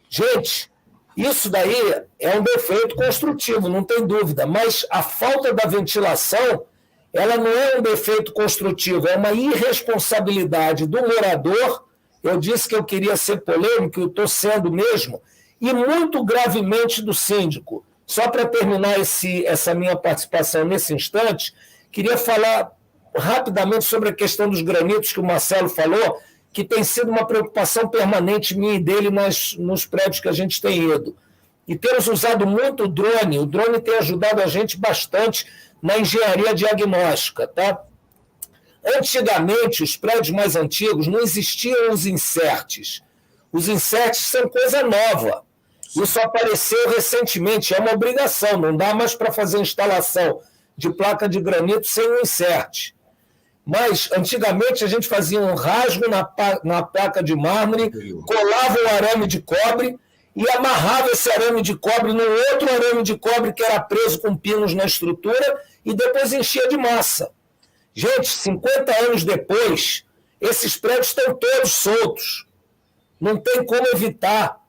Gente, isso daí é um defeito construtivo, não tem dúvida, mas a falta da ventilação, ela não é um defeito construtivo, é uma irresponsabilidade do morador. Eu disse que eu queria ser polêmico, eu estou sendo mesmo, e muito gravemente do síndico. Só para terminar essa minha participação nesse instante, queria falar rapidamente sobre a questão dos granitos que o Marcelo falou, que tem sido uma preocupação permanente minha e dele nos prédios que a gente tem ido. E temos usado muito o drone tem ajudado a gente bastante na engenharia diagnóstica. Tá? Antigamente, os prédios mais antigos, não existiam os inserts. Os inserts são coisa nova. Isso apareceu recentemente, é uma obrigação, não dá mais para fazer instalação de placa de granito sem um insert. Mas, antigamente, a gente fazia um rasgo na placa de mármore, colava um arame de cobre e amarrava esse arame de cobre no outro arame de cobre que era preso com pinos na estrutura e depois enchia de massa. Gente, 50 anos depois, esses prédios estão todos soltos. Não tem como evitar.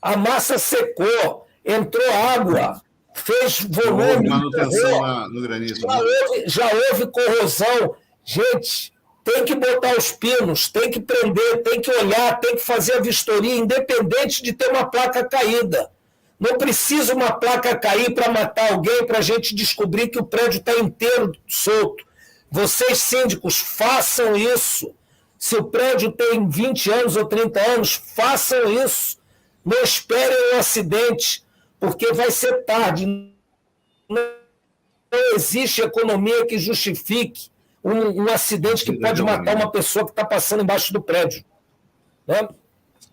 A massa secou, entrou água, fez volume. Manutenção no granito. Já houve corrosão. Gente, tem que botar os pinos, tem que prender, tem que olhar, tem que fazer a vistoria, independente de ter uma placa caída. Não precisa uma placa cair para matar alguém, para a gente descobrir que o prédio está inteiro solto. Vocês, síndicos, façam isso. Se o prédio tem 20 anos ou 30 anos, façam isso. Não esperem um acidente, porque vai ser tarde. Não existe economia que justifique um acidente que pode matar uma pessoa que está passando embaixo do prédio. Né?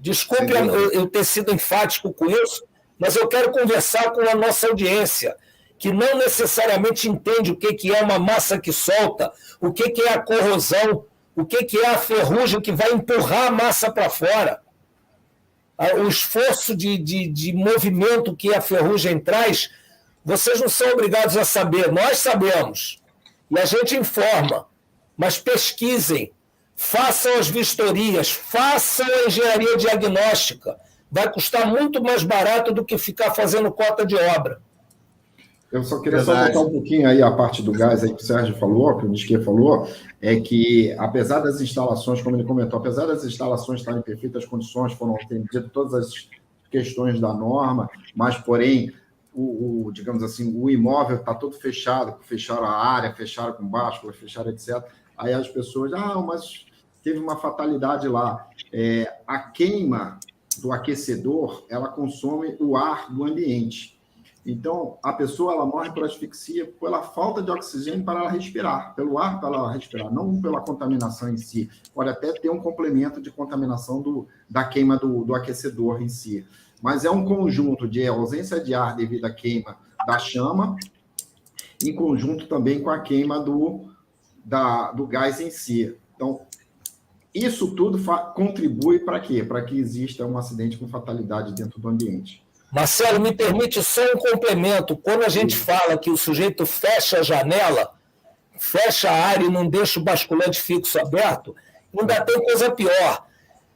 Desculpe eu ter sido enfático com isso, mas eu quero conversar com a nossa audiência, que não necessariamente entende o que é uma massa que solta, o que é a corrosão, o que é a ferrugem que vai empurrar a massa para fora. O esforço de movimento que a ferrugem traz, vocês não são obrigados a saber, nós sabemos, e a gente informa, mas pesquisem, façam as vistorias, façam a engenharia diagnóstica, vai custar muito mais barato do que ficar fazendo cota de obra. Eu só queria só voltar um pouquinho aí a parte do gás aí que o Sérgio falou, que o Nisquet falou, é que, apesar das instalações, como ele comentou, apesar das instalações estarem em perfeitas condições, foram atendidas todas as questões da norma, mas, porém, digamos assim, o imóvel está todo fechado, fecharam a área, fecharam com báscula, fecharam etc. Aí as pessoas, mas teve uma fatalidade lá. A queima do aquecedor, ela consome o ar do ambiente. Então, a pessoa ela morre por asfixia pela falta de oxigênio para ela respirar, pelo ar para ela respirar, não pela contaminação em si. Pode até ter um complemento de contaminação da queima do aquecedor em si. Mas é um conjunto de ausência de ar devido à queima da chama, em conjunto também com a queima do gás em si. Então, isso tudo contribui para quê? Para que exista um acidente com fatalidade dentro do ambiente. Marcelo, me permite só um complemento. Quando a gente fala que o sujeito fecha a janela, fecha a área e não deixa o basculante fixo aberto, ainda tem coisa pior.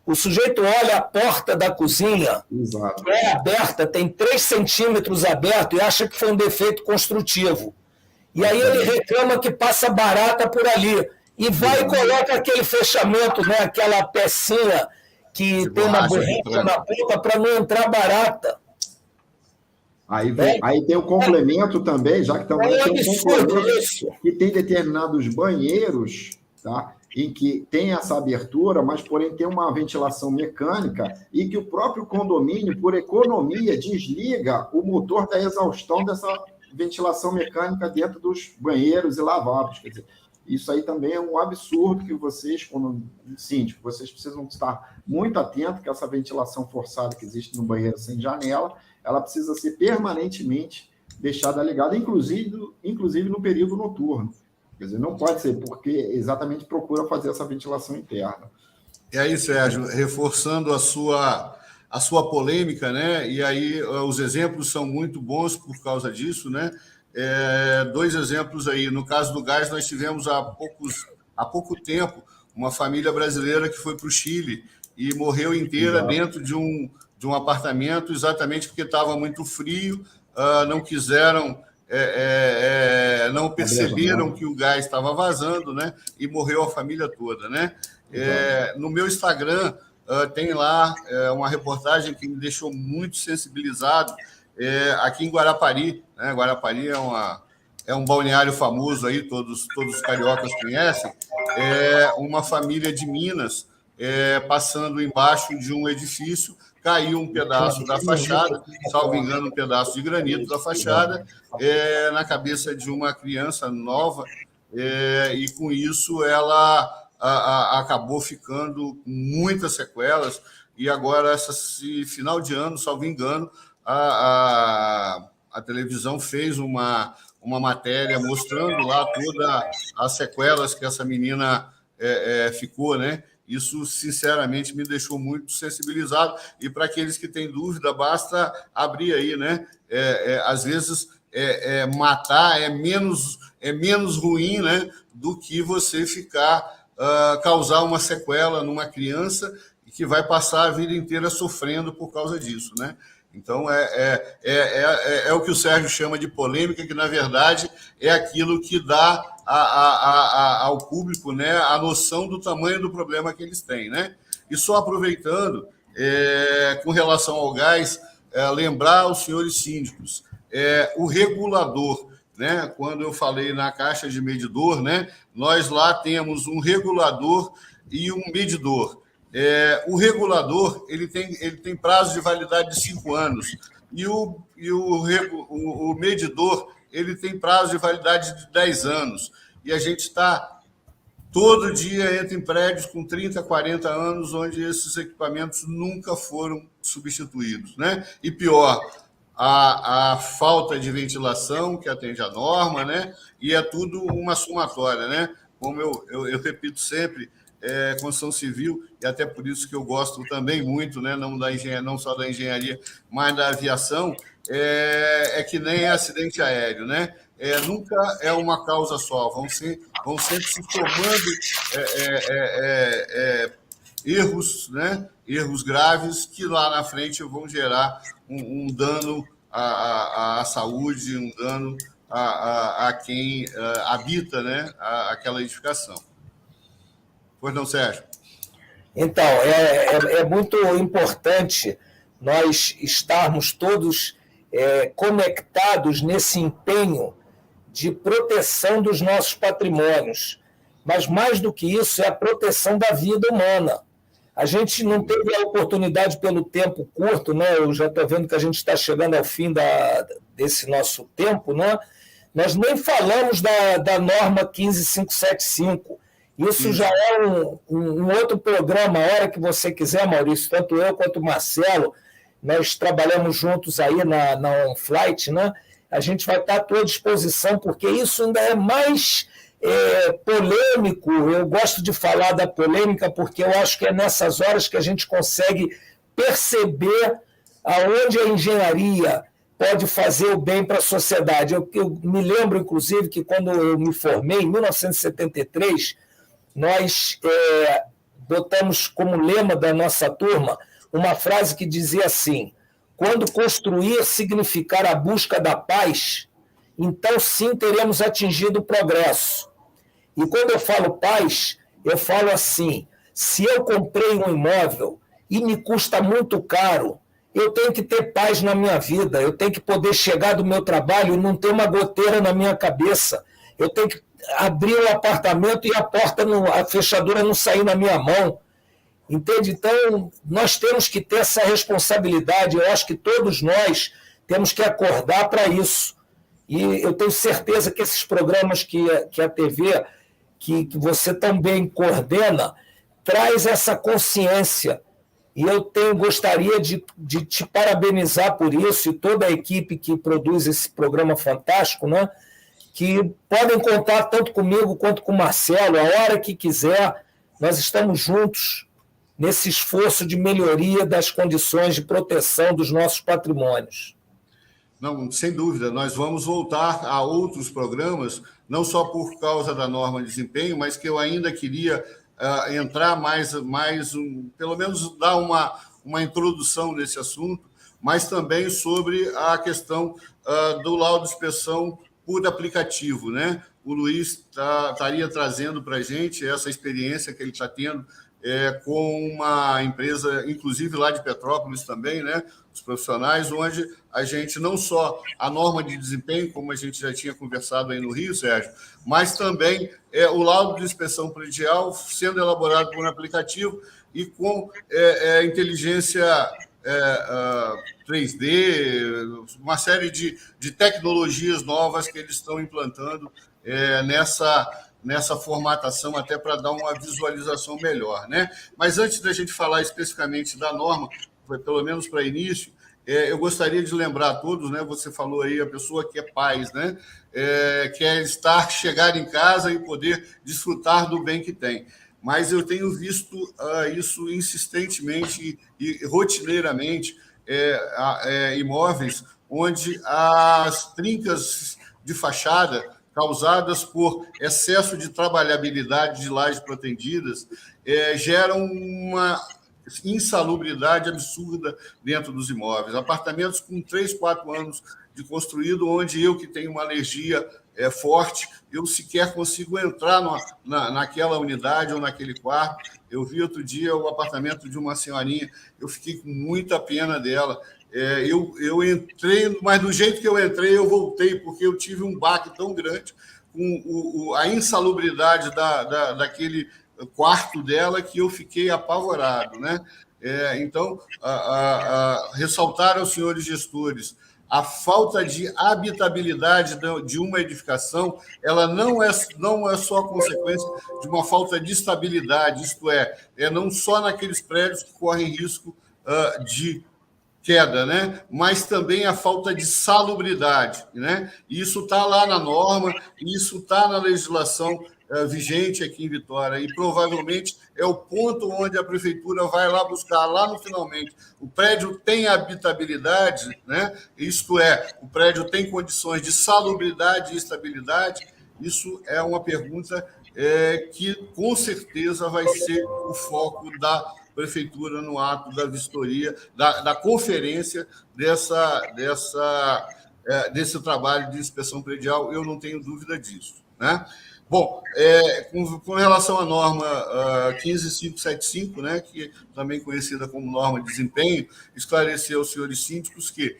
O sujeito olha a porta da cozinha, exato, que é aberta, tem 3 centímetros aberto e acha que foi um defeito construtivo. E aí ele reclama que passa barata por ali. E vai e coloca aquele fechamento, né, aquela pecinha que tem uma borracha na ponta para não entrar barata. Aí tem o complemento também, já que também tem um complemento que tem determinados banheiros, tá? Em que tem essa abertura, mas, porém, tem uma ventilação mecânica e que o próprio condomínio, por economia, desliga o motor da exaustão dessa ventilação mecânica dentro dos banheiros e lavabos. Quer dizer, isso aí também é um absurdo que vocês, como síndico, vocês precisam estar muito atentos que essa ventilação forçada que existe no banheiro sem janela, ela precisa ser permanentemente deixada ligada, inclusive no período noturno. Quer dizer, não pode ser, porque exatamente procura fazer essa ventilação interna. E aí, Sérgio, reforçando a sua polêmica, né? E aí os exemplos são muito bons por causa disso, né? 2 exemplos aí. No caso do gás, nós tivemos há pouco tempo uma família brasileira que foi para o Chile e morreu inteira dentro de um apartamento, exatamente porque estava muito frio, não quiseram, não perceberam que o gás estava vazando, né? E morreu a família toda, né? No meu Instagram tem lá uma reportagem que me deixou muito sensibilizado, aqui em Guarapari, né? Guarapari é um balneário famoso aí, todos os cariocas conhecem. Uma família de Minas passando embaixo de um edifício, caiu um pedaço da fachada, salvo engano, um pedaço de granito da fachada, na cabeça de uma criança nova, e com isso ela acabou ficando com muitas sequelas, e agora, esse final de ano, salvo engano, a televisão fez uma matéria mostrando lá todas as sequelas que essa menina ficou, né? Isso, sinceramente, me deixou muito sensibilizado. E para aqueles que têm dúvida, basta abrir aí, né? Às vezes, matar é menos ruim, né? Do que você causar uma sequela numa criança que vai passar a vida inteira sofrendo por causa disso, né? Então, é o que o Sérgio chama de polêmica, que, na verdade, é aquilo que dá ao público, né, a noção do tamanho do problema que eles têm, né? E só aproveitando, com relação ao gás, lembrar aos senhores síndicos, o regulador, né? Quando eu falei na caixa de medidor, né, nós lá temos um regulador e um medidor. O regulador ele tem prazo de validade de 5 anos e o medidor ele tem prazo de validade de 10 anos. E a gente está todo dia entra em prédios com 30, 40 anos, onde esses equipamentos nunca foram substituídos, né? E pior, a falta de ventilação, que atende à norma, né? E é tudo uma somatória, né? Como eu repito sempre, construção civil, e até por isso que eu gosto também muito, né? Não só da engenharia, mas da aviação, é que nem acidente aéreo, né? Nunca é uma causa só, vão sempre se formando erros, né? Erros graves que lá na frente vão gerar um dano à saúde, um dano a quem habita, né? Aquela edificação. Pois não, Sérgio? Então, é muito importante nós estarmos todos conectados nesse empenho de proteção dos nossos patrimônios. Mas, mais do que isso, é a proteção da vida humana. A gente não teve a oportunidade, pelo tempo curto, né? Eu já estou vendo que a gente está chegando ao fim desse nosso tempo, né? Nós nem falamos da norma 15575. Isso já é um outro programa, a hora que você quiser, Maurício, tanto eu quanto o Marcelo, nós trabalhamos juntos aí na OnFlight, né? A gente vai estar à tua disposição, porque isso ainda é mais polêmico. Eu gosto de falar da polêmica, porque eu acho que é nessas horas que a gente consegue perceber aonde a engenharia pode fazer o bem para a sociedade. Eu me lembro, inclusive, que quando eu me formei, em 1973, nós botamos como lema da nossa turma uma frase que dizia assim: quando construir significar a busca da paz, então sim teremos atingido o progresso. E quando eu falo paz, eu falo assim: se eu comprei um imóvel e me custa muito caro, eu tenho que ter paz na minha vida, eu tenho que poder chegar do meu trabalho e não ter uma goteira na minha cabeça, eu tenho que abrir o apartamento e a fechadura não sair na minha mão. Entende? Então, nós temos que ter essa responsabilidade. Eu acho que todos nós temos que acordar para isso. E eu tenho certeza que esses programas que a TV, que você também coordena, traz essa consciência. E eu gostaria de te parabenizar por isso, e toda a equipe que produz esse programa fantástico, né? Que podem contar tanto comigo quanto com o Marcelo, a hora que quiser. Nós estamos juntos nesse esforço de melhoria das condições de proteção dos nossos patrimônios. Não, sem dúvida, nós vamos voltar a outros programas, não só por causa da norma de desempenho, mas que eu ainda queria entrar pelo menos dar uma introdução nesse assunto, mas também sobre a questão do laudo de inspeção por aplicativo, né? O Luiz estaria trazendo para a gente essa experiência que ele está tendo com uma empresa, inclusive lá de Petrópolis também, né? Os profissionais, onde a gente não só a norma de desempenho, como a gente já tinha conversado aí no Rio, Sérgio, mas também o laudo de inspeção predial sendo elaborado por um aplicativo e com inteligência 3D, uma série de tecnologias novas que eles estão implantando nessa formatação, até para dar uma visualização melhor, né? Mas antes da gente falar especificamente da norma, pelo menos para início, eu gostaria de lembrar a todos, né? Você falou aí, a pessoa que é pais, né? Quer chegar em casa e poder desfrutar do bem que tem. Mas eu tenho visto isso insistentemente e rotineiramente, imóveis onde as trincas de fachada causadas por excesso de trabalhabilidade de lajes protendidas geram uma insalubridade absurda dentro dos imóveis. Apartamentos com 3, 4 anos de construído, onde eu, que tenho uma alergia forte, eu sequer consigo entrar naquela unidade ou naquele quarto. Eu vi outro dia o apartamento de uma senhorinha, eu fiquei com muita pena dela. Eu entrei, mas do jeito que eu entrei, eu voltei, porque eu tive um baque tão grande com a insalubridade daquele quarto dela, que eu fiquei apavorado, né? Então, ressaltar aos senhores gestores a falta de habitabilidade de uma edificação, ela não é só consequência de uma falta de estabilidade, isto é não só naqueles prédios que correm risco de queda, né? Mas também a falta de salubridade, né? Isso está lá na norma, isso está na legislação vigente aqui em Vitória, e provavelmente é o ponto onde a prefeitura vai lá buscar, lá no finalmente. O prédio tem habitabilidade, né? Isto é, o prédio tem condições de salubridade e estabilidade. Isso é uma pergunta que, com certeza, vai ser o foco da prefeitura no ato da vistoria, da conferência desse trabalho de inspeção predial. Eu não tenho dúvida disso, né? Bom, com relação à norma 15575, né, que também conhecida como norma de desempenho, esclareceu aos senhores síndicos que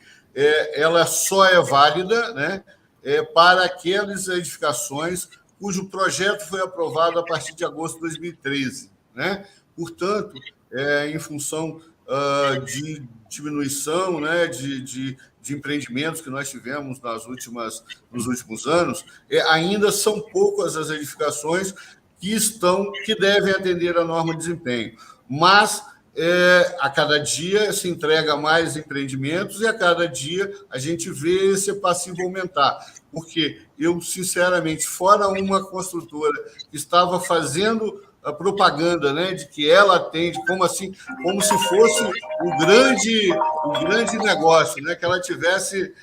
ela só é válida, né, para aquelas edificações cujo projeto foi aprovado a partir de agosto de 2013. Né? Portanto, em função de diminuição, né, de empreendimentos que nós tivemos nos últimos anos, ainda são poucas as edificações que devem atender a norma de desempenho. Mas, a cada dia, se entrega mais empreendimentos e, a cada dia, a gente vê esse passivo aumentar. Porque eu, sinceramente, fora uma construtora que estava fazendo a propaganda, né, de que ela atende, como se fosse o grande negócio, né, que ela estivesse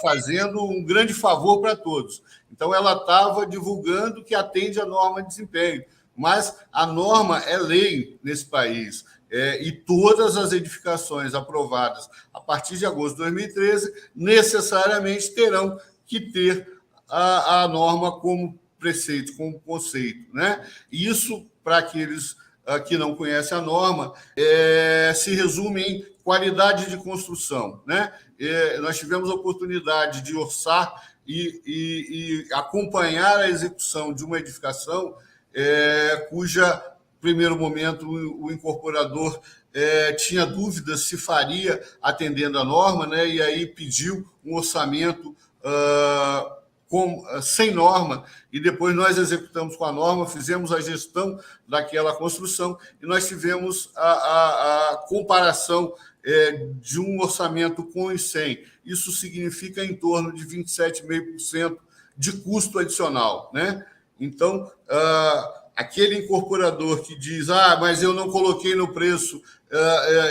fazendo um grande favor para todos. Então, ela estava divulgando que atende a norma de desempenho, mas a norma é lei nesse país, e todas as edificações aprovadas a partir de agosto de 2013 necessariamente terão que ter a norma como preceito, como conceito, né? Isso, para aqueles que não conhecem a norma, se resume em qualidade de construção, né? Nós tivemos a oportunidade de orçar e acompanhar a execução de uma edificação cuja, primeiro momento, o incorporador tinha dúvidas se faria atendendo a norma, né? E aí pediu um orçamento sem norma, e depois nós executamos com a norma, fizemos a gestão daquela construção, e nós tivemos a comparação de um orçamento com os 100. Isso significa em torno de 27,5% de custo adicional, né? Então, aquele incorporador que diz, mas eu não coloquei no preço,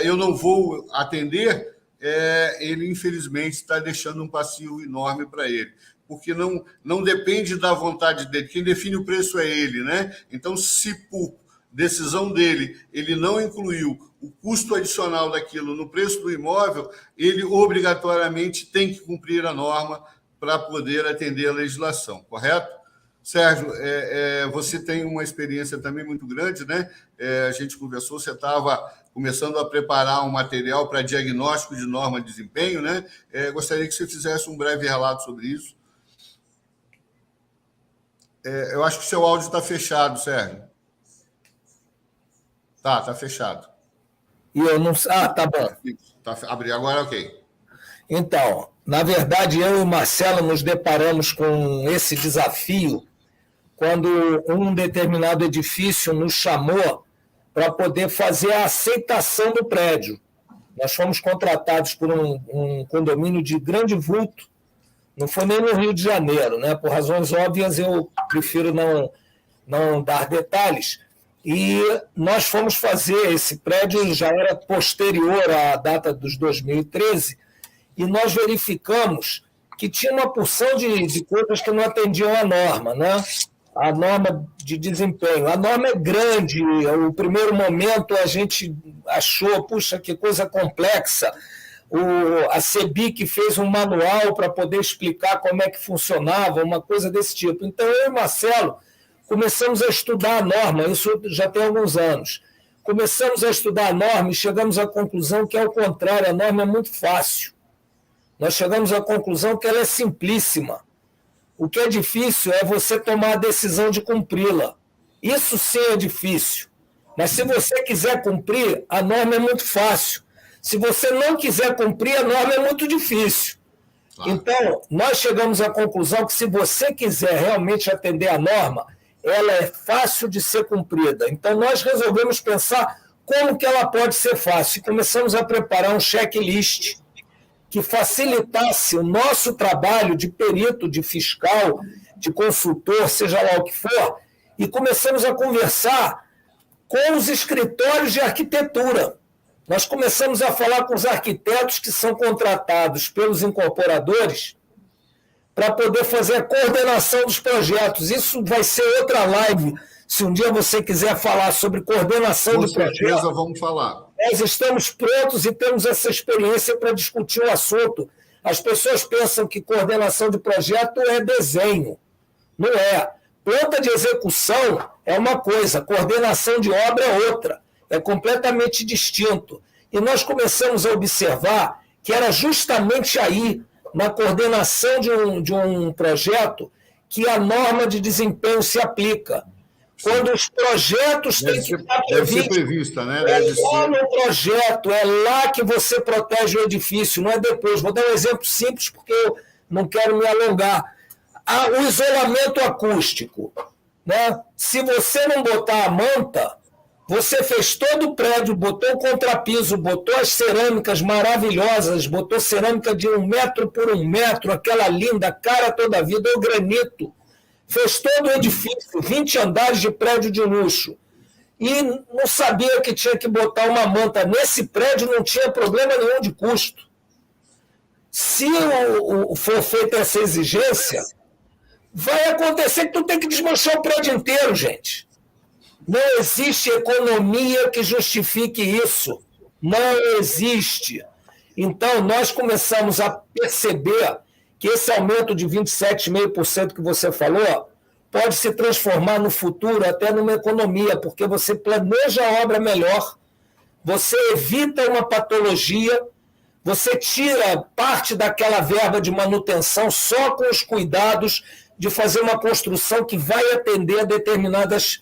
eu não vou atender, ele, infelizmente, está deixando um passivo enorme para ele, porque não depende da vontade dele. Quem define o preço é ele, né? Então, se por decisão dele ele não incluiu o custo adicional daquilo no preço do imóvel, ele obrigatoriamente tem que cumprir a norma para poder atender a legislação, correto? Sérgio, você tem uma experiência também muito grande, né? A gente conversou, você estava começando a preparar um material para diagnóstico de norma de desempenho, né? Gostaria que você fizesse um breve relato sobre isso. Eu acho que o seu áudio está fechado, Sérgio. Tá fechado. E eu não... tá bom. Abri agora, ok. Então, na verdade, eu e o Marcelo nos deparamos com esse desafio quando um determinado edifício nos chamou para poder fazer a aceitação do prédio. Nós fomos contratados por um condomínio de grande vulto, não foi nem no Rio de Janeiro, né? Por razões óbvias, eu prefiro não dar detalhes. E nós fomos fazer, esse prédio já era posterior à data dos 2013, e nós verificamos que tinha uma porção de coisas que não atendiam à norma, né? A norma de desempenho. A norma é grande, o primeiro momento a gente achou, puxa, que coisa complexa. A CEBIC fez um manual para poder explicar como é que funcionava, uma coisa desse tipo. Então, eu e o Marcelo começamos a estudar a norma, isso já tem alguns anos. Começamos a estudar a norma e chegamos à conclusão que, ao contrário, a norma é muito fácil. Nós chegamos à conclusão que ela é simplíssima. O que é difícil é você tomar a decisão de cumpri-la. Isso sim é difícil. Mas se você quiser cumprir, a norma é muito fácil. Se você não quiser cumprir, a norma é muito difícil. Claro. Então, nós chegamos à conclusão que se você quiser realmente atender a norma, ela é fácil de ser cumprida. Então, nós resolvemos pensar como que ela pode ser fácil. E começamos a preparar um checklist que facilitasse o nosso trabalho de perito, de fiscal, de consultor, seja lá o que for, e começamos a conversar com os escritórios de arquitetura. Nós começamos a falar com os arquitetos que são contratados pelos incorporadores para poder fazer a coordenação dos projetos. Isso vai ser outra live, se um dia você quiser falar sobre coordenação de projetos. Com certeza vamos falar. Nós estamos prontos e temos essa experiência para discutir o assunto. As pessoas pensam que coordenação de projeto é desenho. Não é. Planta de execução é uma coisa, coordenação de obra é outra. É completamente distinto. E nós começamos a observar que era justamente aí, na coordenação de um projeto, que a norma de desempenho se aplica. Quando os projetos têm que estar previstos. Deve ser prevista, né? É lá no projeto, é lá que você protege o edifício, não é depois. Vou dar um exemplo simples, porque eu não quero me alongar. O isolamento acústico. Né? Se você não botar a manta, você fez todo o prédio, botou o contrapiso, botou as cerâmicas maravilhosas, botou cerâmica de 1 metro por 1 metro, aquela linda, cara toda a vida, o granito. Fez todo o edifício, 20 andares de prédio de luxo. E não sabia que tinha que botar uma manta. Nesse prédio não tinha problema nenhum de custo. Se for feita essa exigência, vai acontecer que tu tem que desmanchar o prédio inteiro, gente. Não existe economia que justifique isso. Não existe. Então, nós começamos a perceber que esse aumento de 27,5% que você falou pode se transformar no futuro até numa economia, porque você planeja a obra melhor, você evita uma patologia, você tira parte daquela verba de manutenção só com os cuidados de fazer uma construção que vai atender a determinados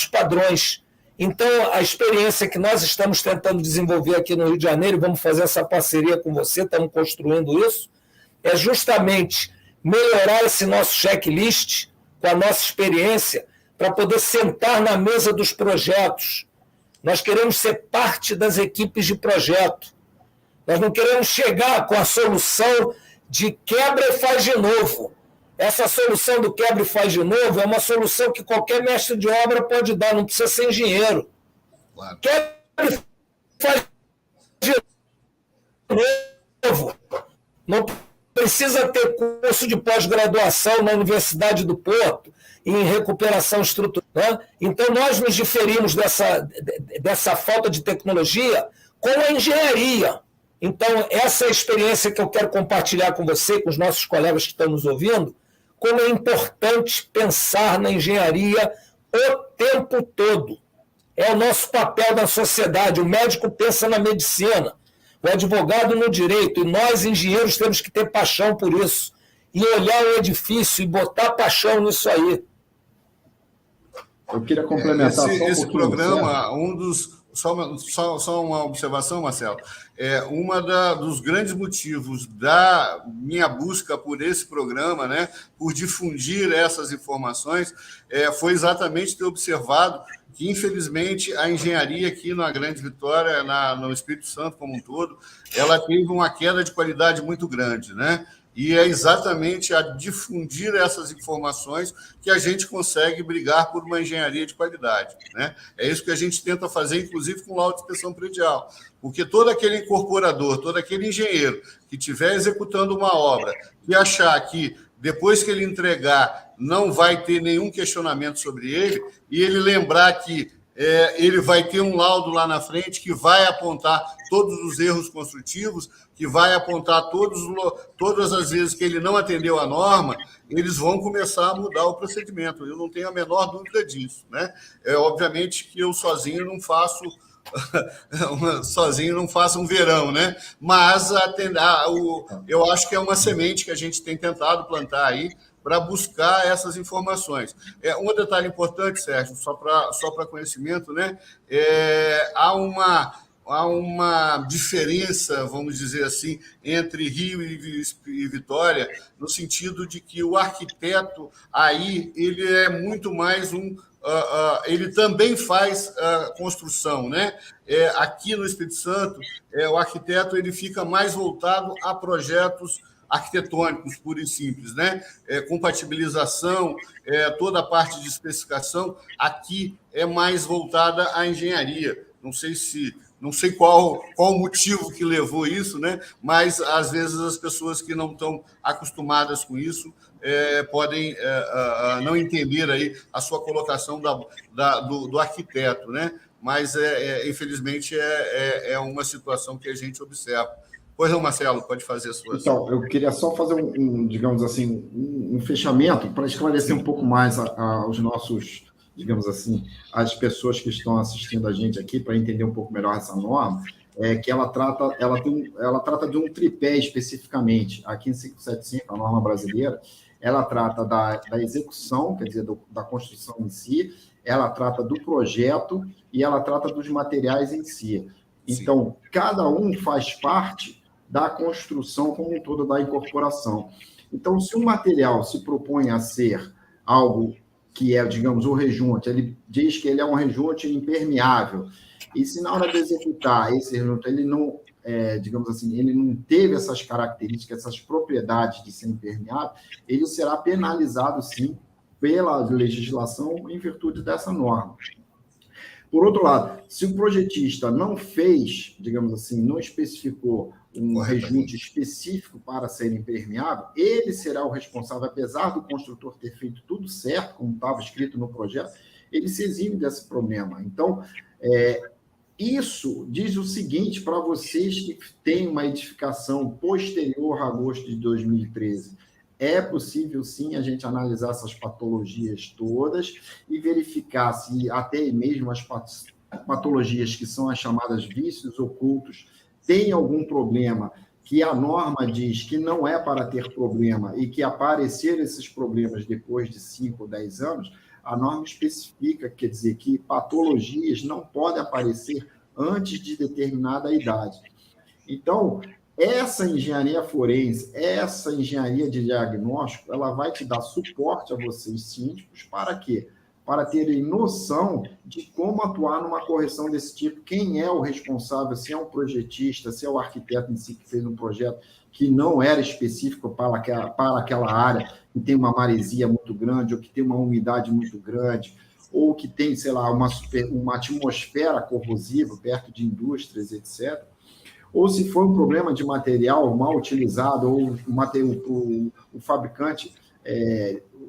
padrões. Então, a experiência que nós estamos tentando desenvolver aqui no Rio de Janeiro, vamos fazer essa parceria com você, estamos construindo isso, é justamente melhorar esse nosso checklist com a nossa experiência para poder sentar na mesa dos projetos. Nós queremos ser parte das equipes de projeto. Nós não queremos chegar com a solução de quebra e faz de novo. Essa solução do quebra e faz de novo é uma solução que qualquer mestre de obra pode dar, não precisa ser engenheiro. Claro. Quebra e faz de novo. Não precisa ter curso de pós-graduação na Universidade do Porto em recuperação estrutural. Né? Então, nós nos diferimos dessa falta de tecnologia com a engenharia. Então, essa é a experiência que eu quero compartilhar com você, com os nossos colegas que estão nos ouvindo, como é importante pensar na engenharia o tempo todo. É o nosso papel na sociedade. O médico pensa na medicina, o advogado no direito, e nós, engenheiros, temos que ter paixão por isso. E olhar o edifício e botar paixão nisso aí. Eu queria complementar esse programa, só uma observação, Marcelo. Dos grandes motivos da minha busca por esse programa, né, por difundir essas informações, foi exatamente ter observado que, infelizmente, a engenharia aqui na Grande Vitória, no Espírito Santo como um todo, ela teve uma queda de qualidade muito grande, né? E é exatamente a difundir essas informações que a gente consegue brigar por uma engenharia de qualidade, né? É isso que a gente tenta fazer, inclusive, com laudo de inspeção predial. Porque todo aquele incorporador, todo aquele engenheiro que estiver executando uma obra e achar que, depois que ele entregar, não vai ter nenhum questionamento sobre ele, e ele lembrar que ele vai ter um laudo lá na frente que vai apontar todos os erros construtivos, que vai apontar todas as vezes que ele não atendeu a norma, eles vão começar a mudar o procedimento. Eu não tenho a menor dúvida disso, né? Obviamente que eu sozinho não faço um verão, né? Mas eu acho que é uma semente que a gente tem tentado plantar aí para buscar essas informações. Um detalhe importante, Sérgio, só para conhecimento, né? Há uma diferença, vamos dizer assim, entre Rio e Vitória, no sentido de que o arquiteto aí ele é muito mais ele também faz construção, né? Aqui no Espírito Santo, o arquiteto ele fica mais voltado a projetos arquitetônicos, puro e simples, né? Compatibilização, toda a parte de especificação, aqui é mais voltada à engenharia. Não sei qual o motivo que levou isso, né? Mas, às vezes, as pessoas que não estão acostumadas com isso podem não entender aí a sua colocação do arquiteto, né? Mas, infelizmente, é uma situação que a gente observa. Pois não, Marcelo, pode fazer a sua... Então, eu queria só fazer digamos assim, um fechamento para esclarecer um pouco mais aos nossos, digamos assim, as pessoas que estão assistindo a gente aqui, para entender um pouco melhor essa norma, que ela trata de um tripé especificamente. Aqui em 575, a norma brasileira, ela trata da execução, quer dizer, da construção em si, ela trata do projeto e ela trata dos materiais em si. Então, cada um faz parte da construção como um todo, da incorporação. Então, se o material se propõe a ser algo que é, digamos, o rejunte, ele diz que ele é um rejunte impermeável, e se na hora de executar esse rejunte ele não, digamos assim, ele não teve essas características, essas propriedades de ser impermeável, ele será penalizado, sim, pela legislação em virtude dessa norma. Por outro lado, se o projetista não fez, digamos assim, não especificou um rejunte específico para ser impermeável, ele será o responsável, apesar do construtor ter feito tudo certo, como estava escrito no projeto, ele se exime desse problema. Então, isso diz o seguinte para vocês que têm uma edificação posterior a agosto de 2013. É possível, sim, a gente analisar essas patologias todas e verificar se até mesmo as patologias que são as chamadas vícios ocultos têm algum problema que a norma diz que não é para ter problema e que aparecer esses problemas depois de 5 ou 10 anos, a norma especifica, quer dizer, que patologias não podem aparecer antes de determinada idade. Então, essa engenharia forense, essa engenharia de diagnóstico, ela vai te dar suporte a vocês, síndicos, para quê? Para terem noção de como atuar numa correção desse tipo, quem é o responsável, se é um projetista, se é o arquiteto em si que fez um projeto que não era específico para aquela área, que tem uma maresia muito grande, ou que tem uma umidade muito grande, ou que tem, sei lá, uma atmosfera corrosiva perto de indústrias, etc., ou se foi um problema de material mal utilizado, ou o fabricante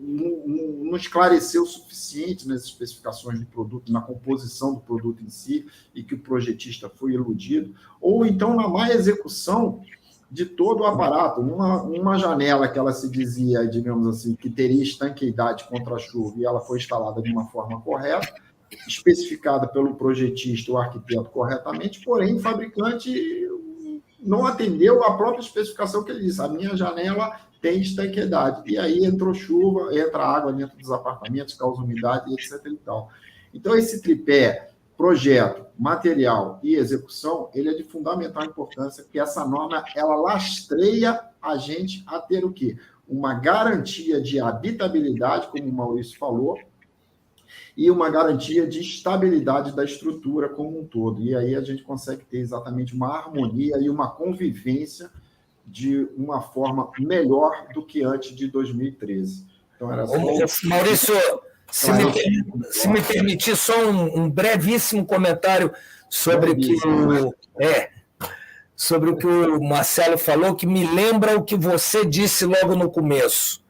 não esclareceu o suficiente nas especificações do produto, na composição do produto em si, e que o projetista foi iludido, ou então na má execução de todo o aparato. Uma janela que ela se dizia, digamos assim, que teria estanqueidade contra a chuva, e ela foi instalada de uma forma correta, especificada pelo projetista ou arquiteto corretamente, porém o fabricante não atendeu a própria especificação que ele disse. A minha janela tem estanqueidade. E aí entrou chuva, entra água dentro dos apartamentos, causa umidade, etc. E tal. Então, esse tripé, projeto, material e execução, ele é de fundamental importância, porque essa norma, ela lastreia a gente a ter o quê? Uma garantia de habitabilidade, como o Maurício falou, e uma garantia de estabilidade da estrutura como um todo. E aí a gente consegue ter exatamente uma harmonia e uma convivência de uma forma melhor do que antes de 2013. Então, era só... Maurício, se me permitir só um brevíssimo comentário sobre o que o Marcelo falou, que me lembra o que você disse logo no começo.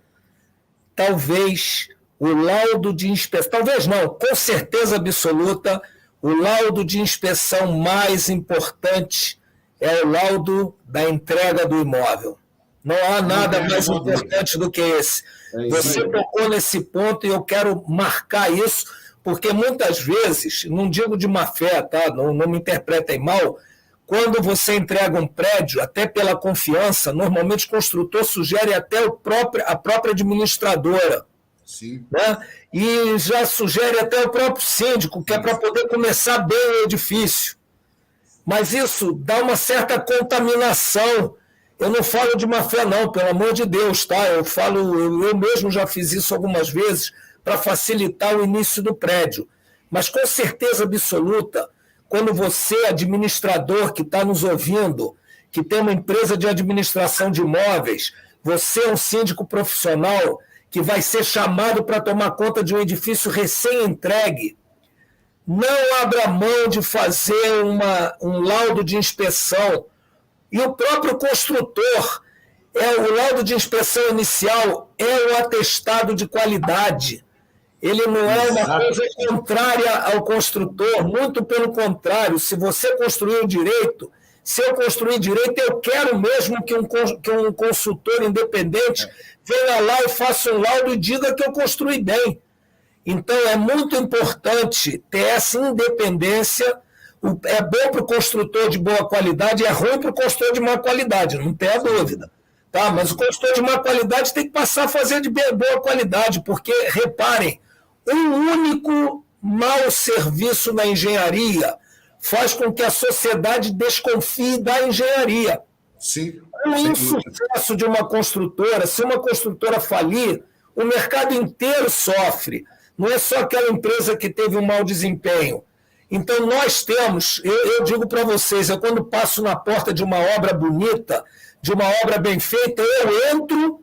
Talvez o laudo de inspeção, talvez não, com certeza absoluta, o laudo de inspeção mais importante é o laudo da entrega do imóvel. Não há nada mais importante do que esse. Você tocou nesse ponto e eu quero marcar isso, porque muitas vezes, não digo de má fé, tá? Não me interpretem mal, quando você entrega um prédio, até pela confiança, normalmente o construtor sugere até a própria administradora. Sim. Né? E já sugere até o próprio síndico, que é para poder começar bem o edifício. mas isso dá uma certa contaminação. Eu não falo de má fé, não, pelo amor de Deus, tá? Eu mesmo já fiz isso algumas vezes para facilitar o início do prédio. Mas com certeza absoluta, quando você, administrador que está nos ouvindo, que tem uma empresa de administração de imóveis, você é um síndico profissional que vai ser chamado para tomar conta de um edifício recém-entregue, não abra mão de fazer um laudo de inspeção. E o próprio construtor, o laudo de inspeção inicial é o atestado de qualidade. Ele não é uma coisa contrária ao construtor, muito pelo contrário. Se você construiu direito, se eu construir direito, eu quero mesmo que um consultor independente venha lá e faça um laudo e diga que eu construí bem. Então, é muito importante ter essa independência. É bom para o construtor de boa qualidade, é ruim para o construtor de má qualidade, não tem a dúvida. Tá? Mas o construtor de má qualidade tem que passar a fazer de boa qualidade, porque, reparem, um único mau serviço na engenharia faz com que a sociedade desconfie da engenharia. Sim. O insucesso de uma construtora, se uma construtora falir, o mercado inteiro sofre. Não é só aquela empresa que teve um mau desempenho. Então, nós temos, eu digo para vocês, eu quando passo na porta de uma obra bonita, de uma obra bem feita, eu entro,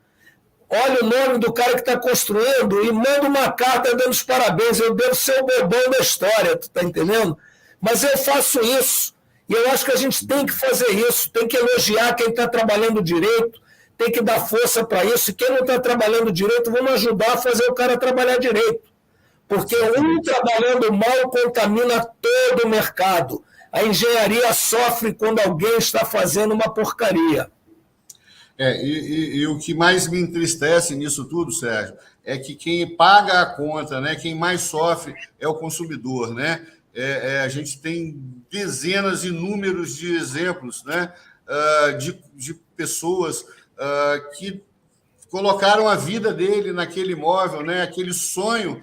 olho o nome do cara que está construindo e mando uma carta dando os parabéns. Eu devo ser o bobão da história, tu está entendendo? Mas eu faço isso. E eu acho que a gente tem que fazer isso, tem que elogiar quem está trabalhando direito, tem que dar força para isso. E quem não está trabalhando direito, vamos ajudar a fazer o cara trabalhar direito. Porque um trabalhando mal contamina todo o mercado. A engenharia sofre quando alguém está fazendo uma porcaria. E o que mais me entristece nisso tudo, Sérgio, é que quem paga a conta, né, quem mais sofre é o consumidor, né? A gente tem dezenas e números de exemplos, né, de pessoas que colocaram a vida dele naquele imóvel, né, aquele sonho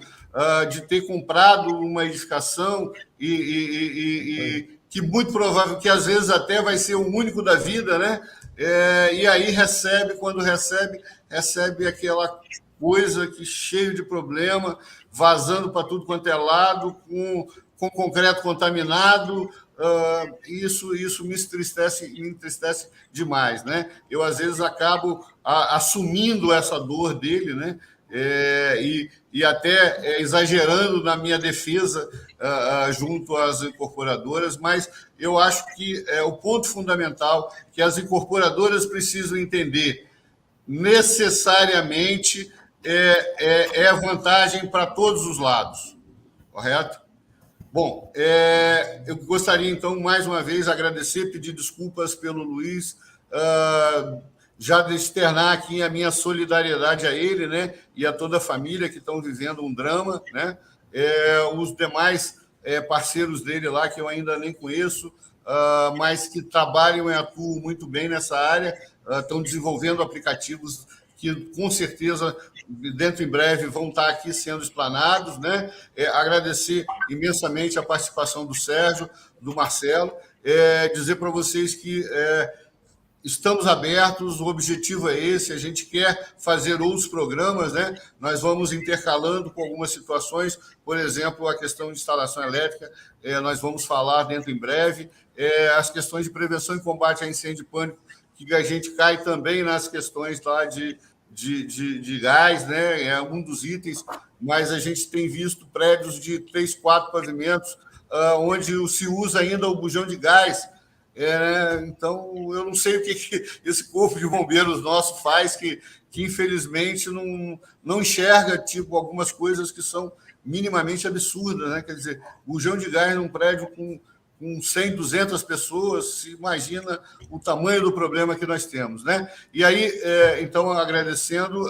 de ter comprado uma edificação e que muito provável que às vezes até vai ser o único da vida, né? E aí quando recebe aquela coisa que cheio de problema, vazando para tudo quanto é lado, com concreto contaminado. Isso me entristece demais, né? Eu às vezes acabo assumindo essa dor dele, né? E até exagerando na minha defesa junto às incorporadoras, mas eu acho que o ponto fundamental que as incorporadoras precisam entender necessariamente é vantagem para todos os lados, correto? Bom, eu gostaria, então, mais uma vez, agradecer, pedir desculpas pelo Luiz, já de externar aqui a minha solidariedade a ele, né, e a toda a família que estão vivendo um drama, né, os demais parceiros dele lá, que eu ainda nem conheço, mas que trabalham e atuam muito bem nessa área, estão desenvolvendo aplicativos que, com certeza, dentro em breve, vão estar aqui sendo explanados, né? Agradecer imensamente a participação do Sérgio, do Marcelo, dizer para vocês que estamos abertos, o objetivo é esse, a gente quer fazer outros programas, né? Nós vamos intercalando com algumas situações, por exemplo, a questão de instalação elétrica, nós vamos falar dentro em breve, as questões de prevenção e combate a incêndio e pânico, que a gente cai também nas questões lá de gás, né? É um dos itens, mas a gente tem visto prédios de 3, 4 pavimentos, onde se usa ainda o bujão de gás. Então, eu não sei o que esse corpo de bombeiros nosso faz, que infelizmente não enxerga tipo, algumas coisas que são minimamente absurdas, né? Quer dizer, bujão de gás num prédio com 100, 200 pessoas, se imagina o tamanho do problema que nós temos, né? E aí, então, agradecendo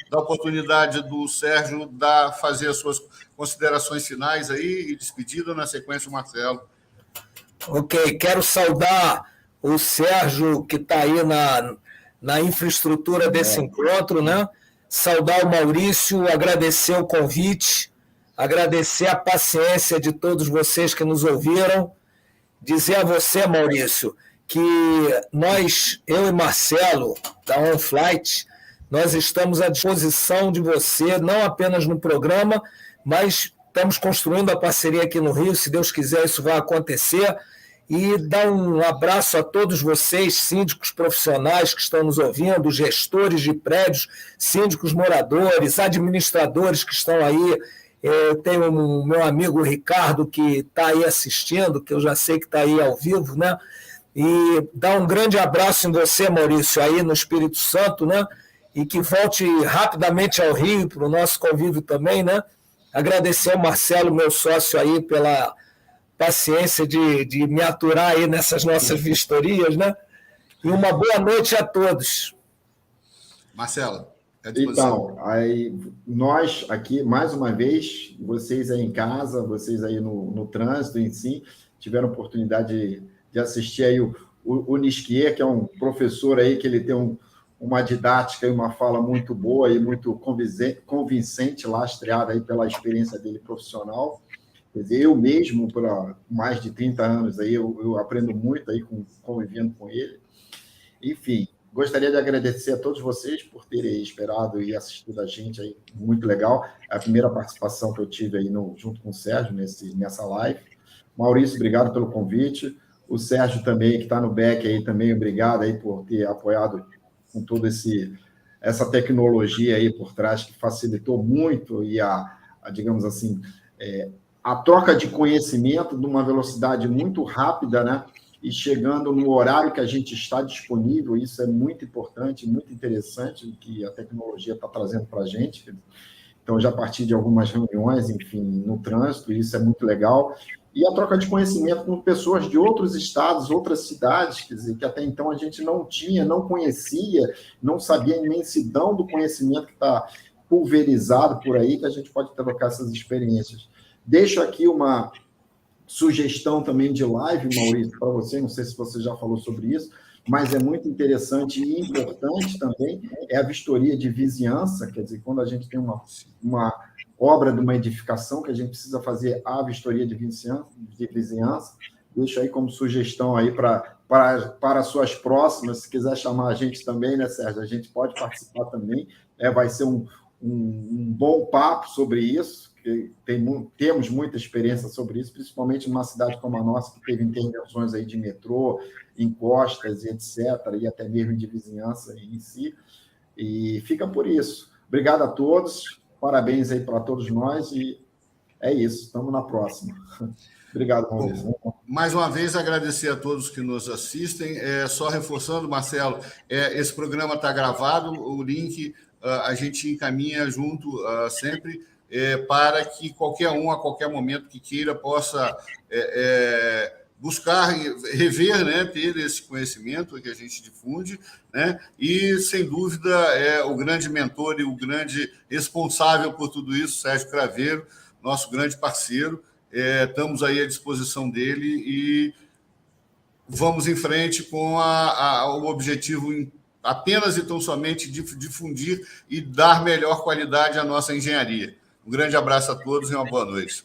da oportunidade do Sérgio fazer as suas considerações finais aí e despedida, na sequência o Marcelo. Ok, quero saudar o Sérgio, que está aí na infraestrutura desse encontro, né? Saudar o Maurício, agradecer o convite, agradecer a paciência de todos vocês que nos ouviram dizer a você, Maurício, que eu e Marcelo, da OnFlight, nós estamos à disposição de você, não apenas no programa, mas estamos construindo a parceria aqui no Rio, se Deus quiser isso vai acontecer, e dar um abraço a todos vocês, síndicos profissionais que estão nos ouvindo, gestores de prédios, síndicos moradores, administradores que estão aí. Eu tenho o meu amigo Ricardo que está aí assistindo, que eu já sei que está aí ao vivo, né? E dar um grande abraço em você, Maurício, aí no Espírito Santo, né? E que volte rapidamente ao Rio, para o nosso convívio também, né? Agradecer ao Marcelo, meu sócio aí, pela paciência de me aturar aí nessas nossas vistorias, né? E uma boa noite a todos. Marcelo, à disposição. Então, aí, nós aqui, mais uma vez, vocês aí em casa, vocês aí no trânsito em si, tiveram oportunidade de assistir aí o Nisquier, que é um professor aí, que ele tem uma didática e uma fala muito boa e muito convincente, lastreada aí pela experiência dele profissional. Quer dizer, eu mesmo, por mais de 30 anos, aí, eu aprendo muito aí convivendo com ele. Enfim, gostaria de agradecer a todos vocês por terem esperado e assistido a gente aí, muito legal. É a primeira participação que eu tive aí junto com o Sérgio nessa live. Maurício, obrigado pelo convite. O Sérgio também, que está no back aí também, obrigado aí por ter apoiado com toda essa tecnologia aí por trás, que facilitou muito e digamos assim, a troca de conhecimento de uma velocidade muito rápida, né? E chegando no horário que a gente está disponível, isso é muito importante, muito interessante, o que a tecnologia está trazendo para a gente. Então, já parti de algumas reuniões, enfim, no trânsito, isso é muito legal. E a troca de conhecimento com pessoas de outros estados, outras cidades, quer dizer, que até então a gente não tinha, não conhecia, não sabia a imensidão do conhecimento que está pulverizado por aí, que a gente pode trocar essas experiências. Deixo aqui uma sugestão também de live, Maurício, para você, não sei se você já falou sobre isso, mas é muito interessante e importante também, é a vistoria de vizinhança, quer dizer, quando a gente tem uma obra de uma edificação, que a gente precisa fazer a vistoria de vizinhança, deixo aí como sugestão aí para suas próximas, se quiser chamar a gente também, né, Sérgio? A gente pode participar também, vai ser um bom papo sobre isso, que temos muita experiência sobre isso, principalmente numa cidade como a nossa, que teve intervenções aí de metrô, encostas e etc., e até mesmo de vizinhança em si, e fica por isso. Obrigado a todos, parabéns aí para todos nós, e é isso, estamos na próxima. Obrigado, Maurício. Mais uma vez, agradecer a todos que nos assistem. Só reforçando, Marcelo, esse programa está gravado, o link a gente encaminha junto sempre, para que qualquer um, a qualquer momento que queira, possa buscar, rever, né, ter esse conhecimento que a gente difunde, né, e, sem dúvida, o grande mentor e o grande responsável por tudo isso, Sérgio Craveiro, nosso grande parceiro. Estamos aí à disposição dele e vamos em frente com o objetivo apenas e tão somente de difundir e dar melhor qualidade à nossa engenharia. Um grande abraço a todos e uma boa noite.